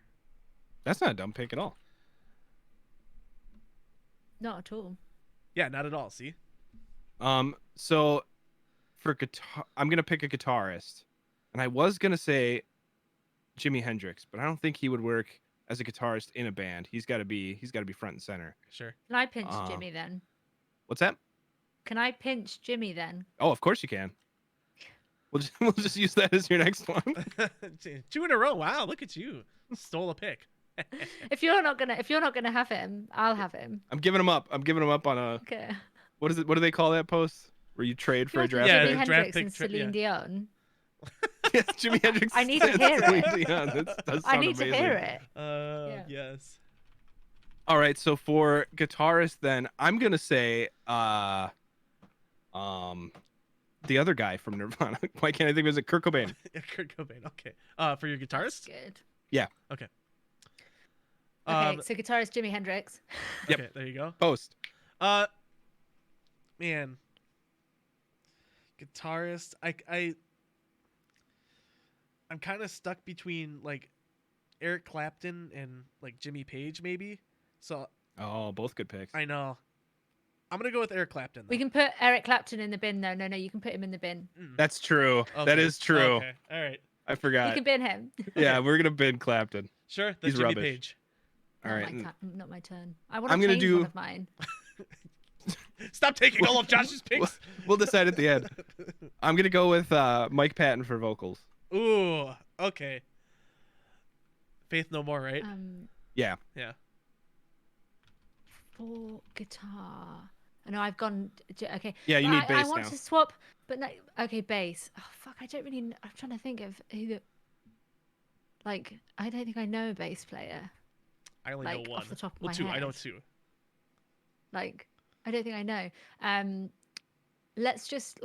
That's not a dumb pick at all. Not at all. Yeah, not at all. See. So for guitar, I'm gonna pick a guitarist, and I was gonna say Jimi Hendrix, but I don't think he would work as a guitarist in a band. He's got to be front and center. Sure. Can I pinch Jimmy then? What's that? Can I pinch Jimmy then? Oh, of course you can. We'll just use that as your next one. 2 in a row. Wow, look at you. Stole a pick. If you're not gonna have him, I'll have him. I'm giving him up. On a Okay. what is it? What do they call that post where you trade for a draft Yeah, Jimi pick? draft Hendrix pick and tra- Celine Dion. Yes, Jimi Hendrix. I need to hear it. Celine Dion. That does I sound need amazing. to hear it. Yeah. Yes. All right, so for guitarist, then I'm gonna say the other guy from Nirvana. Why can't I think of it? Kurt Cobain. Kurt Cobain. Okay. For your guitarist? Good. Yeah. Okay. Okay, so guitarist Jimi Hendrix. Yep. Okay, there you go. Post. Man. Guitarist. I'm kind of stuck between like Eric Clapton and like Jimmy Page maybe. So Oh, both good picks. I know. I'm gonna go with Eric Clapton. We can put Eric Clapton in the bin though. No, you can put him in the bin. That's true. Okay. That is true. Okay. All right. I You forgot. can bin him. Yeah, we're gonna bin Clapton. Sure. That's He's Jimmy rubbish. Page. All right. Not my turn. I want I'm to gonna change do- one of mine. Stop taking all of Josh's picks. We'll decide at the end. I'm gonna go with Mike Patton for vocals. Ooh. Okay. Faith No More, right? Yeah. Yeah. For guitar. No, I've gone. Okay. Yeah, you But need I bass want now. to swap, but no. Okay, bass. Oh fuck! I don't really. I'm trying to think of who the. Like, I don't think I know a bass player. I only Like know one. off the top of Well, my two. head. I know two. Like, I don't think I know. Let's just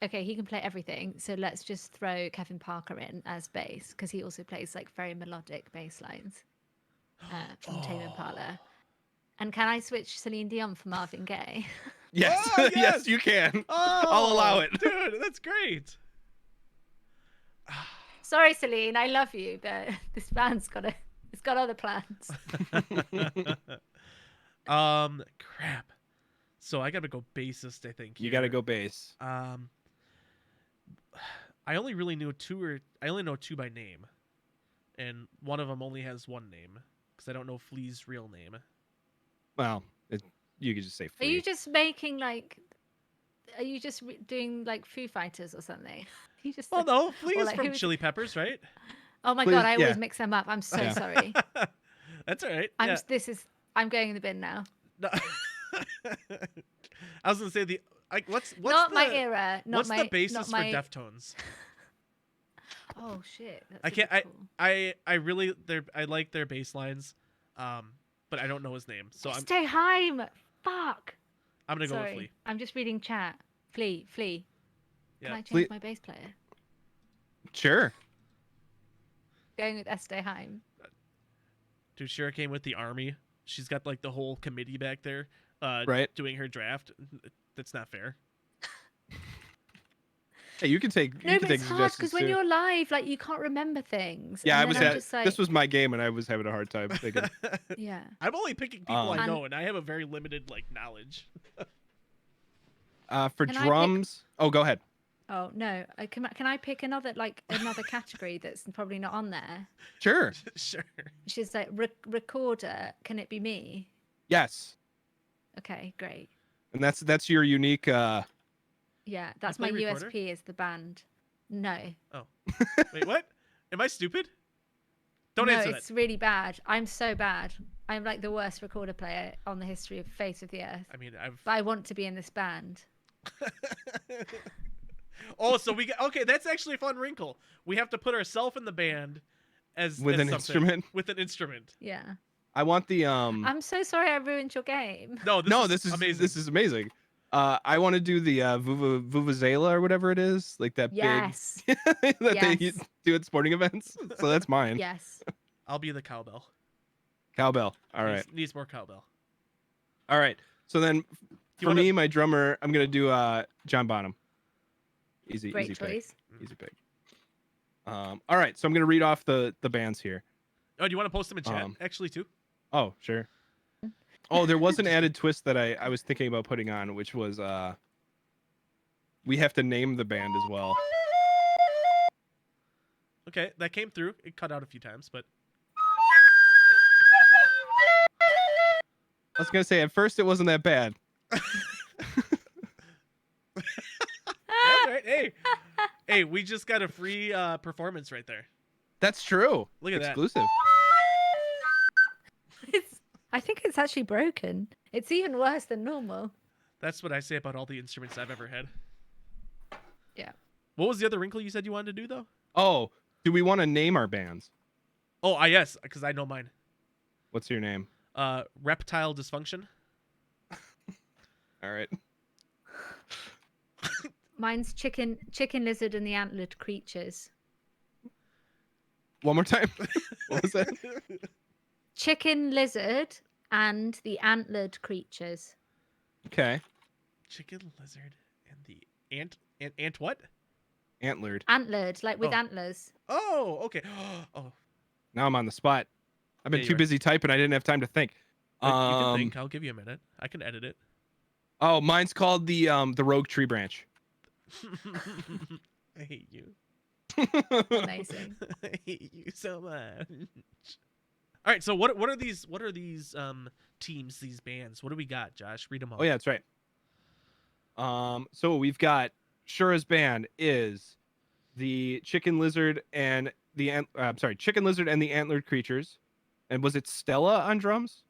okay, he can play everything, so let's just throw Kevin Parker in as bass because he also plays like very melodic bass lines from Tame Impala. And can I switch Celine Dion for Marvin Gaye? Yes. Oh, Yes, you can. Oh, I'll allow it. dude. That's great. Sorry, Celine, I love you, but this band's it's got other plans. Crap. So I gotta go bassist, I think. You got to here. go bass. I only really knew I only know two by name, and one of them only has one name because I don't know Flea's real name. Well, you could just say Are Flea. you just making like? Are you just doing like Foo Fighters or something? You just. Well, no, Flea or, is like, from who's- Chili Peppers, right? Oh my Please- god, I yeah. always mix them up. I'm so Yeah. sorry. That's all right. I'm. Yeah. I'm going in the bin now. No. I was gonna say what's Not the, my era. Not what's my. the basis not for my... Deftones? Oh shit. That's I can't. really cool. I really I like their bass lines, but I don't know his name, so Stay Heim. Fuck. I'm gonna go with Sorry. Flea. I'm just reading chat. Flea. Yeah. Can I change Flea- my bass player? Sure. Going with Estee Heim. Dude, Shura came with the army. She's got like the whole committee back there, Right. doing her draft. That's not fair. Hey, you can take. No, you but can it's take hard suggestions because when too. you're live, like you can't remember things. Yeah, and I was. then I'm just like, This was my game, and I was having a hard time thinking. yeah. I'm only picking people I And- know, and I have a very limited like knowledge. For Can I pick- drums. Oh, go ahead. Oh no, can I pick another category that's probably not on there? Sure. Sure. Which is like recorder. Can it be me? Yes. Okay, great. And that's your unique. Yeah, that's my play recorder? USP is the band. No. Wait, what? Am I stupid? Don't no, answer it's really bad. I'm so bad. I'm like the worst recorder player on the history of face of the earth. that. I mean, I've. But I want to be in this band. Oh, so okay. That's actually a fun wrinkle. We have to put ourselves in the band With as an something. instrument? With an instrument. Yeah. I want the I'm so sorry I ruined your game. No, this is amazing. This is amazing. I want to do the Vuvuzela or whatever it is, like that Yes. big that they Yes. do at sporting events. So that's mine. Yes. I'll be the cowbell. Cowbell. All right. Needs more cowbell. All right. So then, for wanna- me, my drummer, I'm gonna do John Bonham. Easy, Great easy choice. pick. Easy pick. All right. So I'm gonna read off the bands here. Oh, do you want to post them in chat? Um, Actually, too. Oh, sure. Oh, there was an added twist that I was thinking about putting on, which was we have to name the band as well. Okay, that came through. It cut out a few times, but I was gonna say at first it wasn't that bad. that's all right. Hey, we just got a free performance right there. That's true. Look at that. Exclusive. I think it's actually broken. It's even worse than normal. That's what I say about all the instruments I've ever had. Yeah. What was the other wrinkle you said you wanted to do, though? Oh, do we want to name our bands? Oh, yes, because I know mine. What's your name? Reptile Dysfunction. All right. Mine's chicken lizard and the antlered creatures. One more time. What was that? Chicken lizard and the antlered creatures. Okay. Chicken lizard and the ant what? Antlered. Antlered, like with Oh. antlers. Oh, okay. Oh, Now I'm on the spot. I've been Yeah, too you are. busy typing. I didn't have time to think. you can think. I'll give you a minute. I can edit it. Oh, mine's called the Rogue Tree Branch. I hate you. Amazing. I hate you so much. All right, so what are these teams, these bands? What do we got, Josh? Read them all. Oh yeah, that's right. So we've got Shura's band is the Chicken Lizard and the Chicken Lizard and the Antlered Creatures. And was it Stella on drums?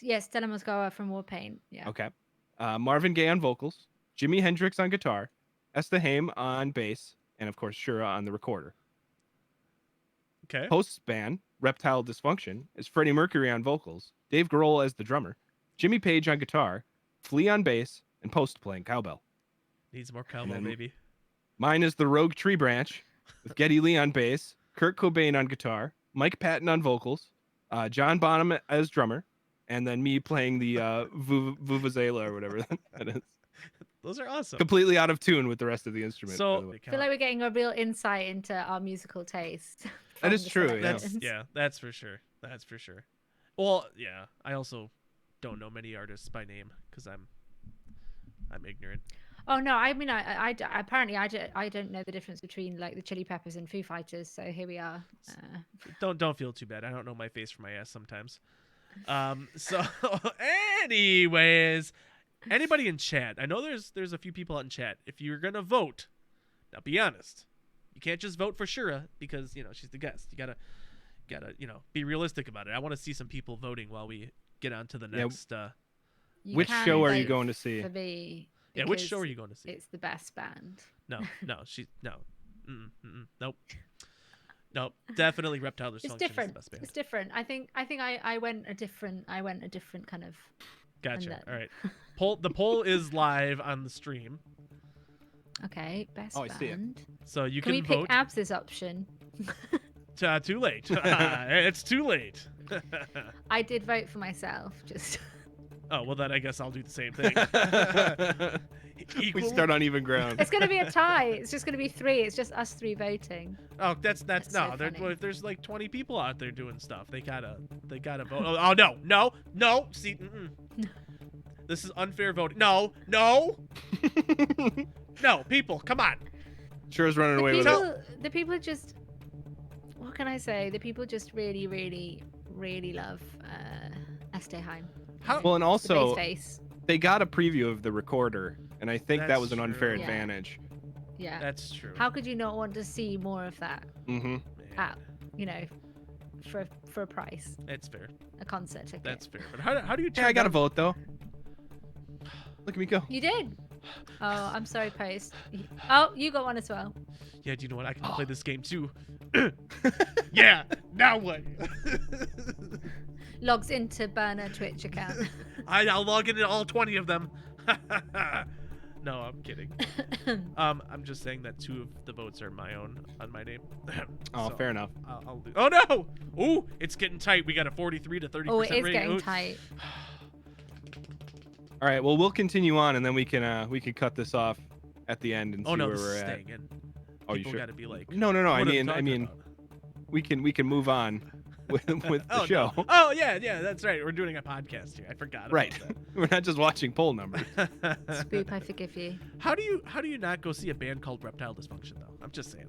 Yes, Stella Moscow from Warpaint. Yeah. Okay. Marvin Gaye on vocals, Jimi Hendrix on guitar, Esta Haim on bass, and of course Shura on the recorder. Okay. Post-band, Reptile Dysfunction, is Freddie Mercury on vocals, Dave Grohl as the drummer, Jimmy Page on guitar, Flea on bass, and Post playing cowbell. Needs more cowbell, then- baby. Mine is the Rogue Tree Branch, with Geddy Lee on bass, Kurt Cobain on guitar, Mike Patton on vocals, John Bonham as drummer, and then me playing the Vuvuzela or whatever that is. Those are awesome. Completely out of tune with the rest of the instrument. by the So way. I feel like we're getting a real insight into our musical taste. That from is the true, selections. that's for sure. That's for sure. Well, yeah. I also don't know many artists by name because I'm ignorant. Oh no, I mean, I apparently I don't know the difference between like the Chili Peppers and Foo Fighters. So here we are. Don't feel too bad. I don't know my face from my ass sometimes. So anyways, anybody in chat? I know there's a few people out in chat. If you're gonna vote, now be honest. You can't just vote for Shura because she's the guest. You gotta be realistic about it. I want to see some people voting while we get on to the next. You Which can show are you vote going to see? For me, Yeah, which because show are you going to see? It's the best band. No. Nope. Definitely Reptile Dysfunction It's is different. the best band. It's different. I think I went a different kind of. Gotcha. then- All right. The poll is live on the stream, Okay, best Oh, I see it. band. so you Can we can pick vote. Abs' option? Too late. It's too late. I did vote for myself. Just Oh well, then I guess I'll do the same thing. We Equal- start on even ground. it's gonna be a tie. It's just gonna be 3. It's just us 3 voting. Oh, that's That's so no. funny. If there's like 20 people out there doing stuff, they gotta vote. Oh no. See, this is unfair voting. No. No, people, come on. Shura's running away with it. The people just. What can I say? The people just really, really, really love Este Heim. How? Well, and The also bass face. they got a preview of the recorder, and I think that That's was an true. unfair Yeah. advantage. Yeah. That's true. How could you not want to see more of that? Mm-hmm. At for a price, That's fair. a concert ticket. That's fair. But how do you? Yeah, I got to turn vote though. Look at me go. You did. Oh, I'm sorry, Post. Oh, you got one as well. down- Yeah. Do you know what? I can play this game too. Yeah. Now what? Logs into burner Twitch account. I'll log into all 20 of them. No, I'm kidding. I'm just saying that 2 of the votes are my own on my name. Oh, So fair enough. I'll do. Oh no! Ooh, it's getting tight. We got a 43 to 30% Oh, it is rating. getting Ooh. tight. All right, well, we'll continue on, and then we can cut this off at the end and Oh see no, where this we're is at. staying in. Oh, you People sure? got to be like. No. I what are they mean, talking about? we can move on with the Oh, show. no. Oh yeah, that's right. We're doing a podcast here. I forgot. About Right. We're not just watching poll numbers. that. Spoop, I forgive you. How do you not go see a band called Reptile Dysfunction though? I'm just saying.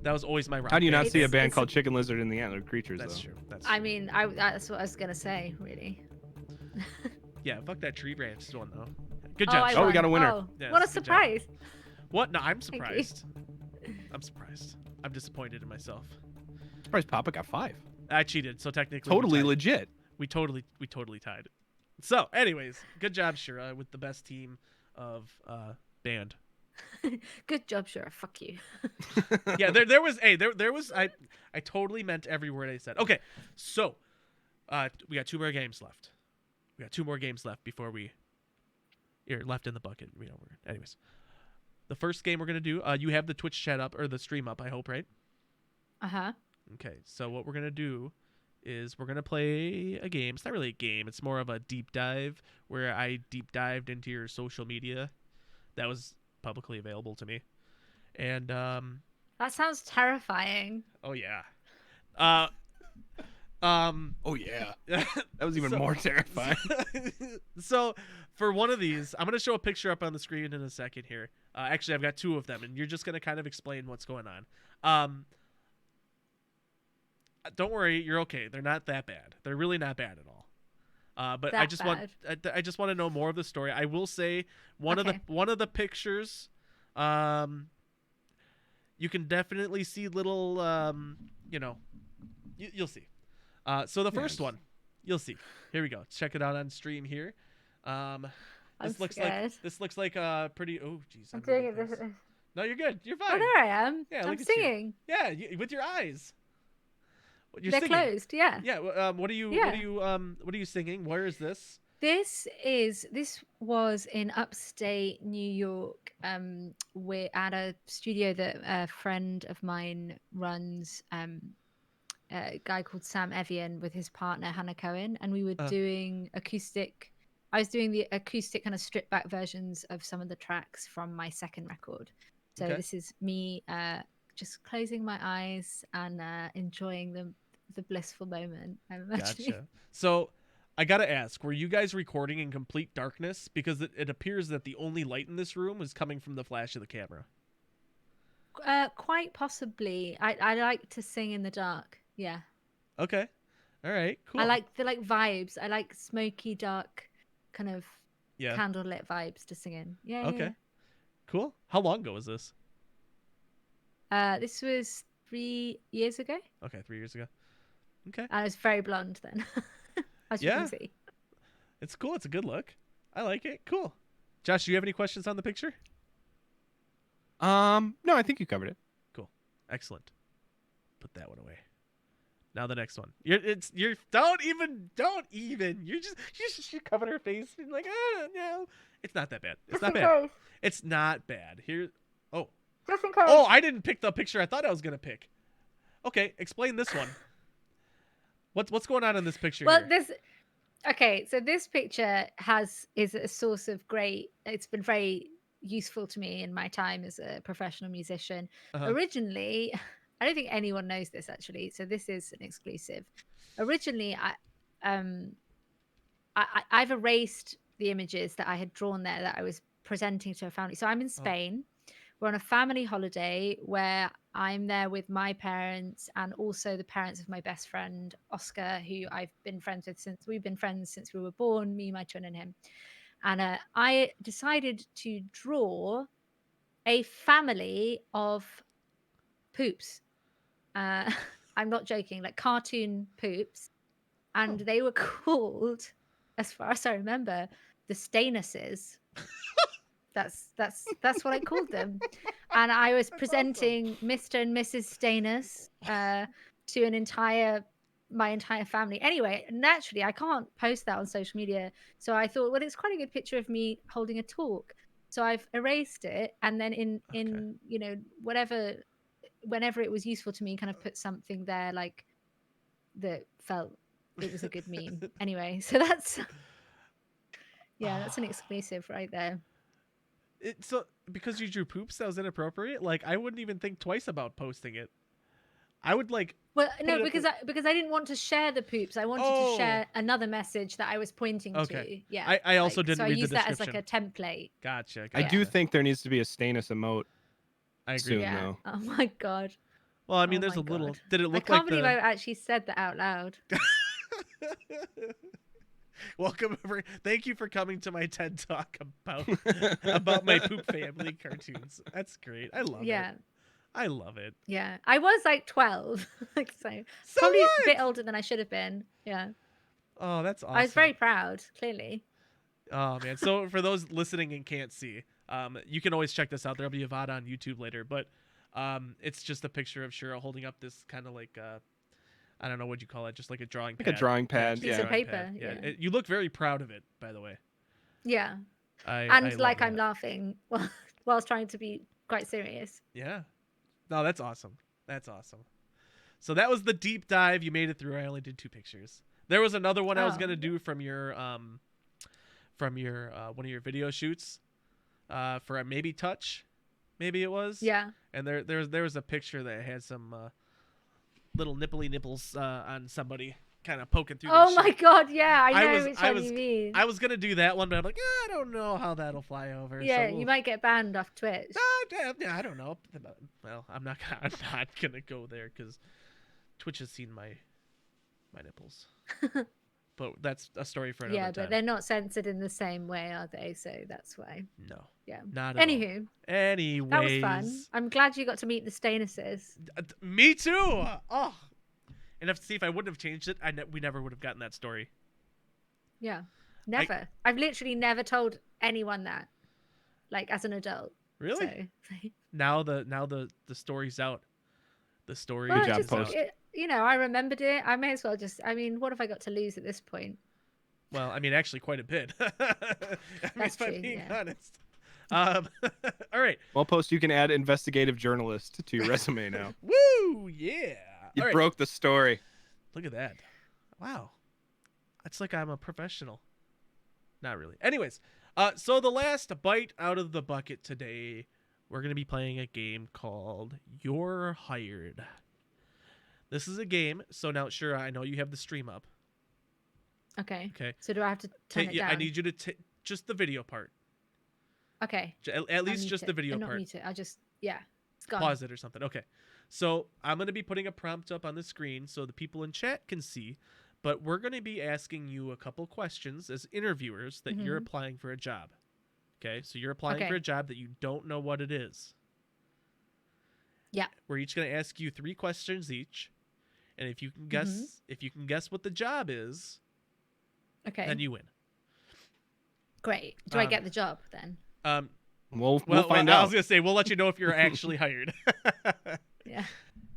That was always my rock. How do you not band. see a It's- band it's- called Chicken Lizard and the Antlered Creatures? That's though? true. That's I true. mean, that's what I was gonna say, really. Yeah, fuck that tree branch one though. Good Oh, job. I Sean. we got a won. winner. Oh, Yes, what a good job. surprise! What? No, I'm you. surprised. I'm surprised. I'm disappointed in myself. Surprised Papa got 5. I cheated, so technically Totally we tied. legit. We totally tied. So, anyways, good job, Shura, with the best team of band. Good job, Shura. Fuck you. Yeah, there was I totally meant every word I said. Okay, so we got 2 more games left. We got 2 more games left before we left in the bucket. Anyways, the first game we're gonna do. You have the Twitch chat up or the stream up, I hope, right? Uh-huh. Okay, so what we're going to do is we're going to play a game. It's not really a game. It's more of a deep dive where I deep dived into your social media that was publicly available to me. And, That sounds terrifying. oh, yeah. Oh yeah. That was even So- more terrifying. So for one of these, I'm going to show a picture up on the screen in a second here. Actually, I've got 2 of them, and you're just going to kind of explain what's going on. Don't worry, you're okay. They're not that bad. They're really not bad at all. But I That just bad. I just want to know more of the story. I will say one Okay. of the pictures, you can definitely see little You'll see. So the first one, you'll see. Here we go. Check it out on stream here. This looks like a pretty. Oh, geez. I'm doing it. No, you're good. You're fine. Oh, there I am. Yeah, I'm look at singing. you. Yeah, with your eyes. You're They're singing. closed. Yeah. Yeah. What are you singing? Where is this? This was in upstate New York. We're at a studio that a friend of mine runs. A guy called Sam Evian with his partner Hannah Cohen, and we were doing acoustic. I was doing the acoustic kind of stripped back versions of some of the tracks from my second record. So this is me just closing my eyes and enjoying the blissful moment. I'm imagining. Gotcha. So I gotta ask, were you guys recording in complete darkness? Because it appears that the only light in this room was coming from the flash of the camera. Quite possibly. I like to sing in the dark. Yeah. Okay. All right. Cool. I like the vibes. I like smoky, dark, kind of candlelit vibes to sing in. Yeah. Okay. Yeah. Cool. How long ago was this? This was 3 years ago. Okay, 3 years ago. Okay. I was very blonde then, as you can see. It's cool. It's a good look. I like it. Cool. Josh, do you have any questions on the picture? No, I think you covered it. Cool. Excellent. Put that one away. Now the next one. Don't even. You're covering her face. You're like, no. It's not that bad. It's not bad. It's not bad. Here. Oh. Just in case. Oh, I didn't pick the picture I thought I was gonna pick. Okay, explain this one. What's going on in this picture? Well, here? so this picture is a source of great. It's been very useful to me in my time as a professional musician. Originally, I don't think anyone knows this actually, so this is an exclusive. Originally, I've erased the images that I had drawn there that I was presenting to a family. So I'm in Spain. We're on a family holiday where I'm there with my parents and also the parents of my best friend Oscar, who I've been friends with since we were born, me, my twin, and him. And I decided to draw a family of poops. I'm not joking, like cartoon poops. And they were called, as far as I remember, the Stainuses. That's what I called them. And I was presenting Mr. and Mrs. Stainus to my entire family. Anyway, naturally, I can't post that on social media. So I thought, well, it's quite a good picture of me holding a talk. So I've erased it, and then in whenever it was useful to me, kind of put something there like that felt it was a good meme. Anyway, so that's an exclusive right there. So because you drew poops, that was inappropriate. Like I wouldn't even think twice about posting it. I would like. Well, no, because I didn't want to share the poops. I wanted to share another message that I was pointing to. Yeah. I also didn't read the description. So I used that as like a template. Gotcha. I do think there needs to be a Stainus emote. I agree. Soon, though. Oh my god. Well, I mean, there's a little. Did it look like? I can't believe I actually said that out loud. Welcome over. Thank you for coming to my TED Talk about my poop family cartoons. That's great. I love it. I love it. Yeah, I was like 12, so probably a bit older than I should have been. Yeah. Oh, that's awesome. I was very proud, clearly. Oh man! So for those listening and can't see, you can always check this out. There'll be a VOD on YouTube later, but it's just a picture of Shura holding up this kind of like I don't know what you call it, just like a drawing pad. Like a drawing pad, piece of paper. Yeah. You look very proud of it, by the way. Yeah. I'm laughing whilst trying to be quite serious. Yeah. No, that's awesome. That's awesome. So that was the deep dive. You made it through. I only did 2 pictures. There was another one I was gonna do from your one of your video shoots, for a maybe touch, maybe it was. Yeah. And there was a picture that had some little nipply nipples on somebody kind of poking through. Oh my god, yeah, I know which one you mean. I was gonna do that one, but I'm like, I don't know how that'll fly over. Yeah, you might get banned off Twitch. Yeah, I don't know. Well, I'm not gonna go there because Twitch has seen my nipples. But that's a story for another time. Yeah, but they're not censored in the same way, are they? So that's why. No. Yeah. Not at all. Anyways. That was fun. I'm glad you got to meet the Stainuses. Me too. Oh. And if I wouldn't have changed it, we never would have gotten that story. Yeah. Never. I've literally never told anyone that, like as an adult. Really? So, Now the story's out. The story well, Good job, is Post. out. I remembered it. I may as well just. I mean, what have I got to lose at this point? Well, I mean, actually, quite a bit. That's if I'm true, being yeah. honest. All right. Well, Post, you can add investigative journalist to your resume now. Woo! Yeah. You All right. broke the story. Look at that. Wow. It's like I'm a professional. Not really. Anyways, so the last bite out of the bucket today, we're going to be playing a game called You're Hired. This is a game. So now, Shura, I know you have the stream up. Okay. Okay. So do I have to turn it down? I need you to just the video part. Okay. At least just the video not part. mute it. I'll just it's gone. Pause it or something. Okay. So I'm going to be putting a prompt up on the screen so the people in chat can see, but we're going to be asking you a couple questions as interviewers that you're applying for a job. Okay. So you're applying for a job that you don't know what it is. Yeah. We're each going to ask you 3 questions each. And if you can guess what the job is, Okay. then you win. Great. Do I get the job then? We'll find I out. was going to say, we'll let you know if you're actually hired. Yeah.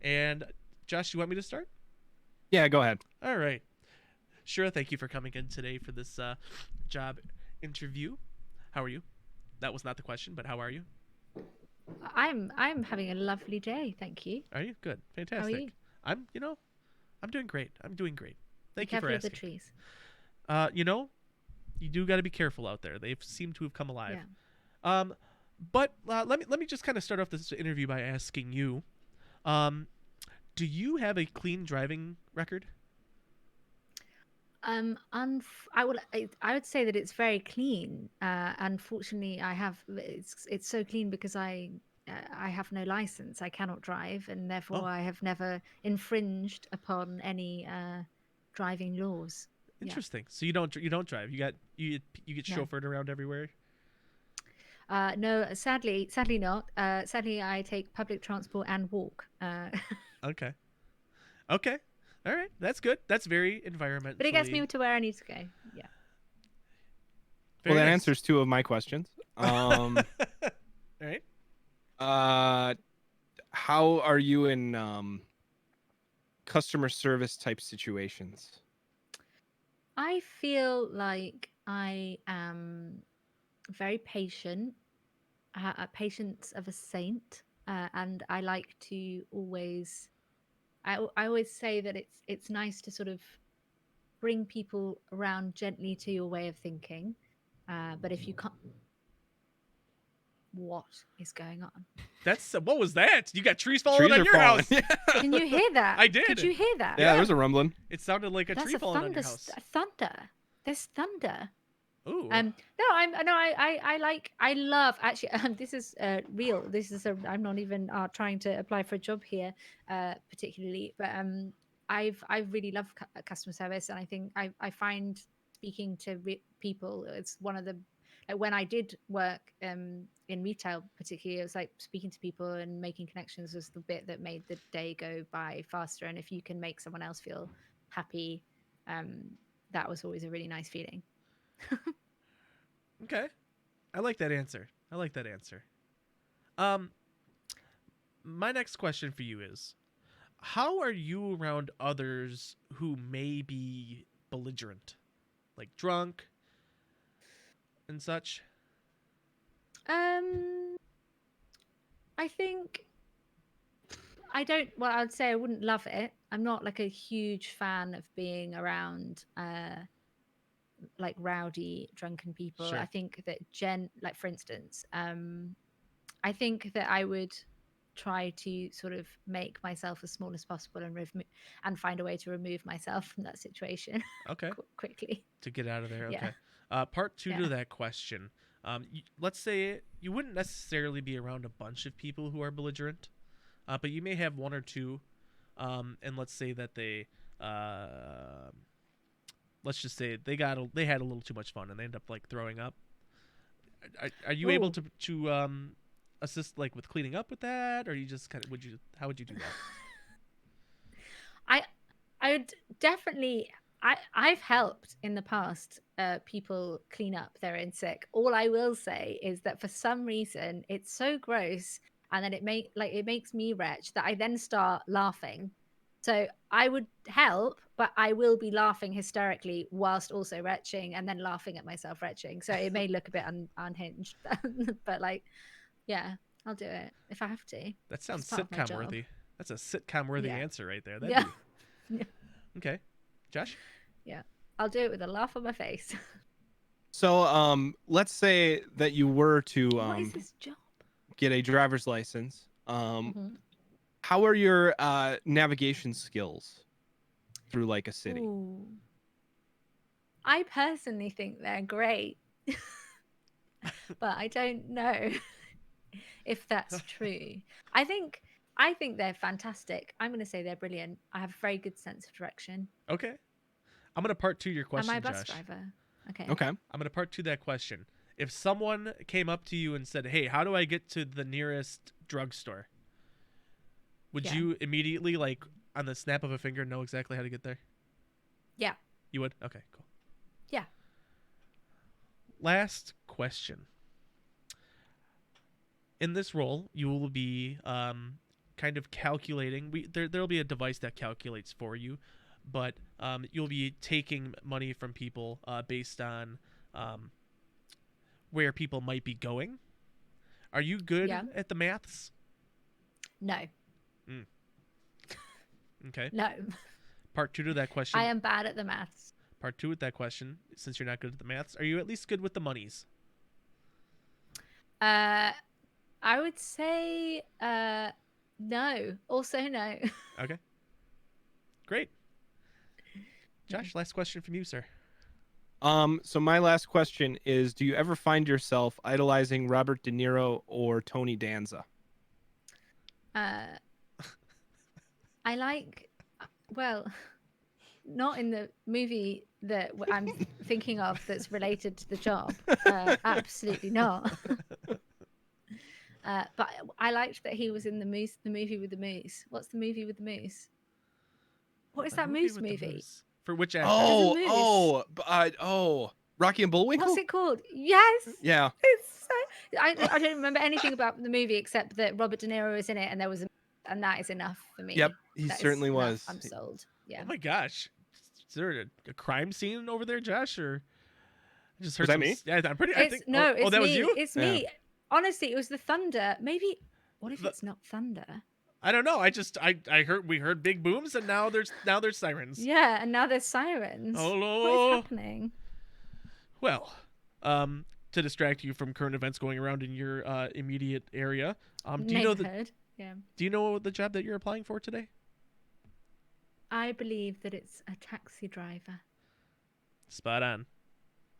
And Josh, you want me to start? Yeah, go ahead. All right. Shura, thank you for coming in today for this job interview. How are you? That was not the question, but how are you? I'm having a lovely day, thank you. Are you? Good. Fantastic. How are you? I'm doing great. I'm doing great. Thank Be you for careful of the asking. trees. You do got to be careful out there. They seem to have come alive. Yeah. But let me just kind of start off this interview by asking you, do you have a clean driving record? I would say that it's very clean. Unfortunately, it's so clean because I have no license. I cannot drive, and therefore I have never infringed upon any driving laws. Interesting. So you don't drive. You get chauffeured around everywhere. No, sadly not. Sadly, I take public transport and walk. Okay. All right. That's good. That's very environmentally. But it gets me to where I need to go. Yeah. Well, that nice. answers 2 of my questions. All right. How are you in customer service type situations? I feel like I am very patient, patience of a saint, and I like to always. I always say that it's nice to sort of bring people around gently to your way of thinking, but if you can't, what is going on? What was that? You got trees falling on your house. Can you hear that? I did. Could you hear that? Yeah, there's a rumbling. It sounded like a That's tree falling on your house. thunder. There's thunder. Ooh. I love actually. This is real. I'm not even trying to apply for a job here, particularly, but I really love customer service, and I think I find speaking to people. It's one of the when I did work in retail, particularly, it was like speaking to people and making connections was the bit that made the day go by faster. And if you can make someone else feel happy, that was always a really nice feeling. Okay. I like that answer. My next question for you is, how are you around others who may be belligerent, like drunk and such? I think I'd say I wouldn't love it. I'm not like a huge fan of being around like rowdy drunken people. Sure. I think that like for instance, I think that I would try to sort of make myself as small as possible and find a way to remove myself from that situation. Okay. quickly To get out of there. Yeah. Okay. Part 2 to that question. Let's say you wouldn't necessarily be around a bunch of people who are belligerent, but you may have 1 or 2, and let's say that they, let's just say they had a little too much fun and they end up like throwing up. Are you able to assist like with cleaning up with that, or you just how would you do that? I would definitely. I've helped in the past people clean up their own sick. All I will say is that for some reason it's so gross, and then it makes me retch that I then start laughing. So I would help, but I will be laughing hysterically whilst also retching, and then laughing at myself retching. So it may look a bit unhinged, but like, yeah, I'll do it if I have to. That sounds It's part of my sitcom job. worthy. That's a sitcom worthy Yeah. answer right there. Yeah. Be... Okay. Josh? Yeah. I'll do it with a laugh on my face. So, let's say that you were to What is this job? get a driver's license. Mhm. How are your navigation skills through like a city? Ooh. I personally think they're great, but I don't know if that's true. I think they're fantastic. I'm going to say they're brilliant. I have a very good sense of direction. Okay. I'm going to part 2 your question, Am I a bus Josh. driver? Okay. Okay. I'm going to part 2 that question. If someone came up to you and said, "Hey, how do I get to the nearest drugstore?" Would Yeah. you immediately, like, on the snap of a finger, know exactly how to get there? Yeah. You would? Okay, cool. Yeah. Last question. In this role, you will be kind of calculating. There'll be a device that calculates for you, but you'll be taking money from people based on where people might be going. Are you good Yeah. at the maths? No. Okay. No. Part 2 to that question. I am bad at the maths. Part 2 with that question, since you're not good at the maths, are you at least good with the monies? I would say no. Also no. Okay. Great. Josh, last question from you, sir. So my last question is, do you ever find yourself idolizing Robert De Niro or Tony Danza? I like, well, not in the movie that I'm thinking of that's related to the job. Absolutely not. But I liked that he was in the movie with the moose. What's the movie with the moose? What is The that movie moose with the movie? moose. For which actor? Oh, Rocky and Bullwinkle? What's it called? Yes. Yeah. It's so... I don't remember anything about the movie except that Robert De Niro was in it and there was and that is enough for me. Yep, he That is certainly enough. was. I'm sold. Yeah. Oh my gosh. Is there a crime scene over there, Josh? Or I just heard Was that some me? Yeah, I'm pretty. It's no, it's that me. was you? It's Yeah. me. Honestly, it was the thunder. Maybe. What if The- it's not thunder? I don't know. I heard we heard big booms and now there's sirens. Yeah, and now there's sirens. Oh, What is happening? Well, to distract you from current events going around in your immediate area, do you know Neighborhood. Yeah. Do you know the job that you're applying for today? I believe that it's a taxi driver. Spot on.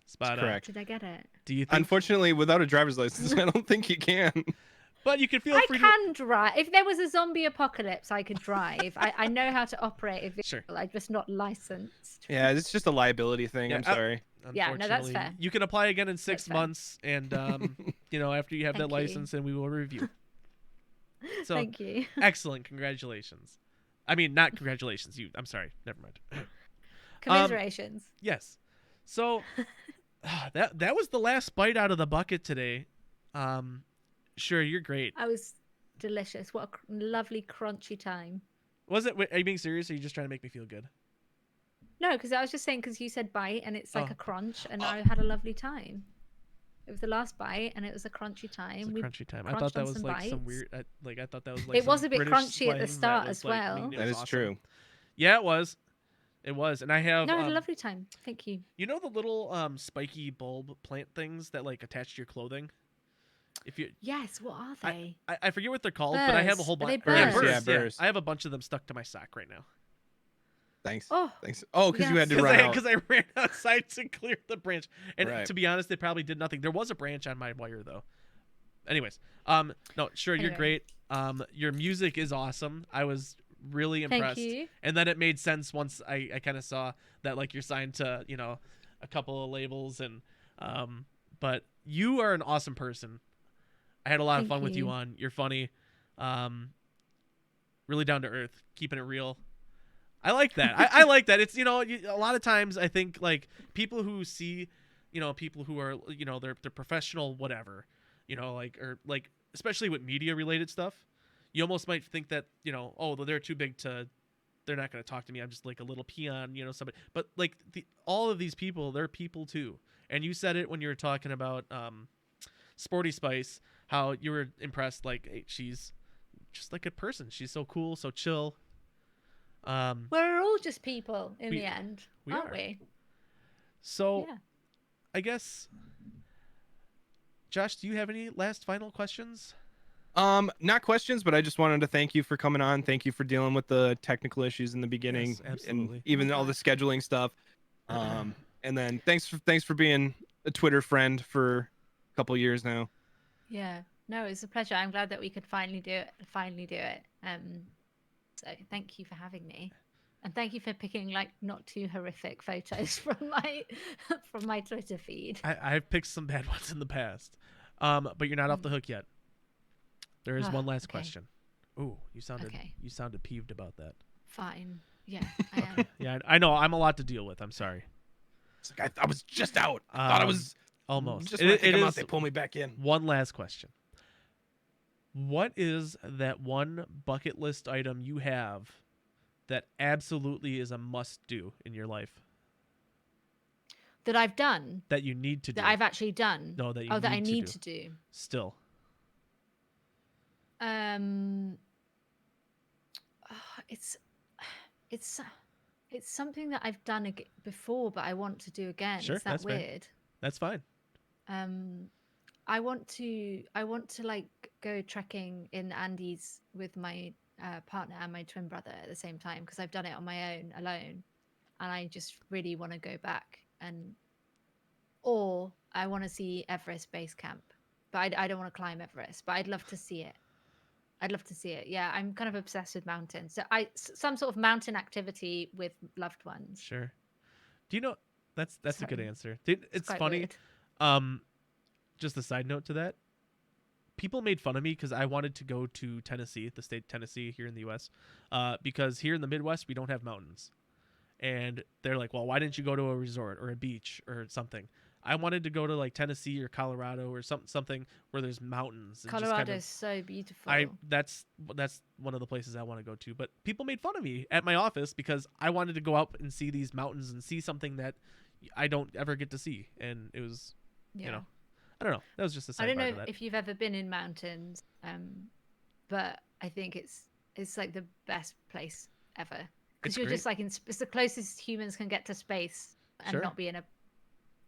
Spot on. correct. Did I get it? Do you think? Unfortunately, without a driver's license, I don't think you can. But you can feel I free can drive. If there was a zombie apocalypse, I could drive. I know how to operate a vehicle. Sure. I'm just not licensed. Yeah, it's just a liability thing. Yeah, I'm sorry. Yeah, no, that's Unfortunately, fair. You can apply again in 6 That's fair. months, and after you have that Thank you. license, and we will review. So Thank you. excellent, congratulations. I mean, not congratulations. I'm sorry. Never mind. Commiserations. Yes. So that was the last bite out of the bucket today. Sure, you're great. I was delicious. What a lovely crunchy time. Was it? Are you being serious? Or are you just trying to make me feel good? No, because I was just saying because you said bite and it's like Oh. a crunch, and I had a lovely time. It was the last bite, and it was a crunchy time. It's a We crunchy time. I crunched thought that on was some like some bites. weird. I thought that was like It was some a bit British crunchy at the slang start that as was, like, well. mean it That was is awesome. true. Yeah, it was. It was, and I have. No, I had a lovely time. Thank you. You know the little spiky bulb plant things that like attach to your clothing? If you, Yes. What are they? I forget what they're called, but I have a Burrs. whole Are bunch. they Burrs? burrs. Yeah, burrs. I have a bunch of them stuck to my sock right now. Thanks. Oh, Thanks. Oh, because you had to Yes. run out. Because I ran outside to clear the branch, and Right. to be honest, they probably did nothing. There was a branch on my wire though. Anyways, no, sure, you're Anyway. great. Your music is awesome. I was really thank impressed. you. And then it made sense once I kind of saw that like you're signed to a couple of labels and but you are an awesome person. I had a lot of Thank fun with you you. on. You're funny, really down to earth, keeping it real. I like that. I like that. It's, a lot of times I think like people who see, people who are, they're professional, whatever, or like, especially with media related stuff, you almost might think that, oh, they're too big they're not going to talk to me. I'm just like a little peon, somebody, but like all of these people, they're people too. And you said it when you were talking about, Sporty Spice, how you were impressed. Like, hey, she's just like a person. She's so cool, so chill. We're all just people in the end, aren't we? So, yeah. I guess, Josh, do you have any last final questions? Not questions, but I just wanted to thank you for coming on. Thank you for dealing with the technical issues in the beginning, yes, absolutely, and even all the scheduling stuff. And then thanks for being a Twitter friend for a couple years now. Yeah, no, it's a pleasure. I'm glad that we could finally do it. So thank you for having me, and thank you for picking like not too horrific photos from my Twitter feed. I've picked some bad ones in the past, but you're not off the hook yet. There is one last question. Ooh, you sounded peeved about that. Fine. Yeah, I am. Yeah, I know. I'm a lot to deal with. I'm sorry. It's like I was just out. I thought I was almost. Just when I think I'm out, they pull me back in. One last question. What is that one bucket list item you have that absolutely is a must-do in your life? That I've done? That you need to do. That I've actually done? No, that you that I need to do. Still. It's something that I've done before, but I want to do again. Sure, is that that's weird? Fair. That's fine. I want to like go trekking in the Andes with my partner and my twin brother at the same time, because I've done it on my own alone, and I just really want to go back, or I want to see Everest Base Camp, but I don't want to climb Everest, but I'd love to see it. Yeah, I'm kind of obsessed with mountains, so some sort of mountain activity with loved ones. Sure. Do you know that's a good answer. It's funny. Weird. Just a side note to that. People made fun of me because I wanted to go to Tennessee, the state of Tennessee here in the U.S., because here in the Midwest we don't have mountains, and they're like, "Well, why didn't you go to a resort or a beach or something?" I wanted to go to like Tennessee or Colorado or something where there's mountains. Colorado is so beautiful. That's one of the places I want to go to. But people made fun of me at my office because I wanted to go out and see these mountains and see something that I don't ever get to see, and it was, I don't know. That was just a side. I don't know if you've ever been in mountains, but I think it's like the best place ever, because you're just like it's the closest humans can get to space and not be in a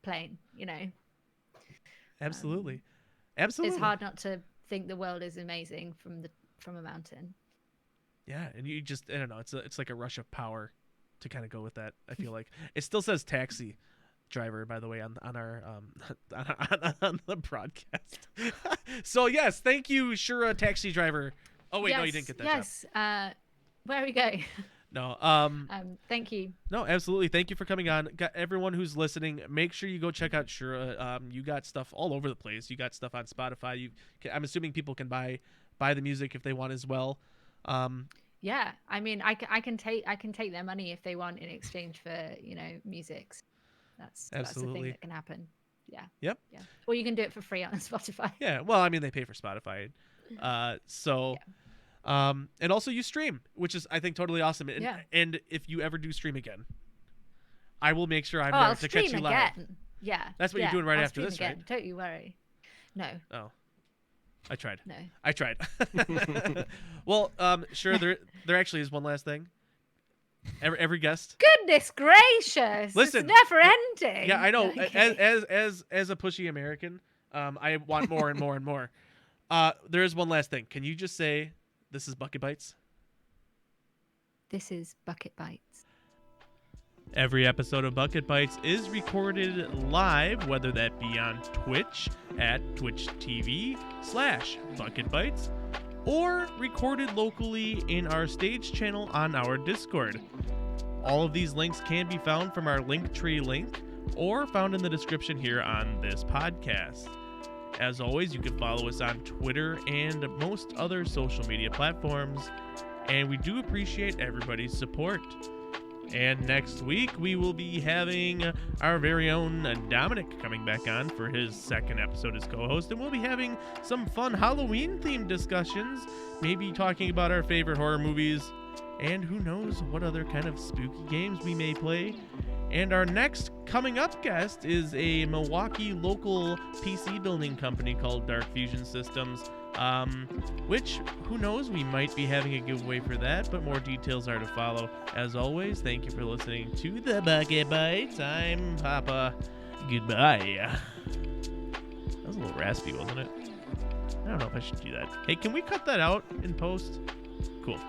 plane. Absolutely. It's hard not to think the world is amazing from a mountain. Yeah, and you just, I don't know, it's like a rush of power to kind of go with that. I feel like it still says taxi driver, by the way, on our on the broadcast. So yes, thank you, Shura, taxi driver. Oh wait, no, you didn't get that. Yes. Where are we going? No. Thank you. No, absolutely. Thank you for coming on. Everyone who's listening, make sure you go check out Shura. You got stuff all over the place. You got stuff on Spotify. I'm assuming people can buy the music if they want as well. Yeah, I mean, I can take their money if they want in exchange for music. That's the thing that can happen. Yeah. Yep. Yeah. Or you can do it for free on Spotify. Yeah. Well, I mean, they pay for Spotify. So. Yeah. And also you stream, which is, I think, totally awesome. And if you ever do stream again, I will make sure I'm there to catch you live. Yeah. That's what you're doing after this, again. right? Don't you worry. No. Oh, I tried. No. I tried. Well, sure. There actually is one last thing. Every guest. Goodness gracious! Listen, it's never ending. Yeah, I know. Okay. As a pushy American, I want more and more and more. There is one last thing. Can you just say, "This is Bucket Bytes"? This is Bucket Bytes. Every episode of Bucket Bytes is recorded live, whether that be on Twitch at twitch.tv/Bucket Bytes, or recorded locally in our stage channel on our Discord. All of these links can be found from our Linktree link or found in the description here on this podcast. As always, you can follow us on Twitter and most other social media platforms, and we do appreciate everybody's support. And next week, we will be having our very own Dominic coming back on for his second episode as co-host. And we'll be having some fun Halloween-themed discussions, maybe talking about our favorite horror movies, and who knows what other kind of spooky games we may play. And our next coming up guest is a Milwaukee local PC building company called Dark Fusion Systems, which, who knows, we might be having a giveaway for that, but more details are to follow. As always, thank you for listening to the Bucket Bytes. I'm Papa. Goodbye. That was a little raspy, wasn't it? I don't know if I should do that. Hey, can we cut that out in post? Cool.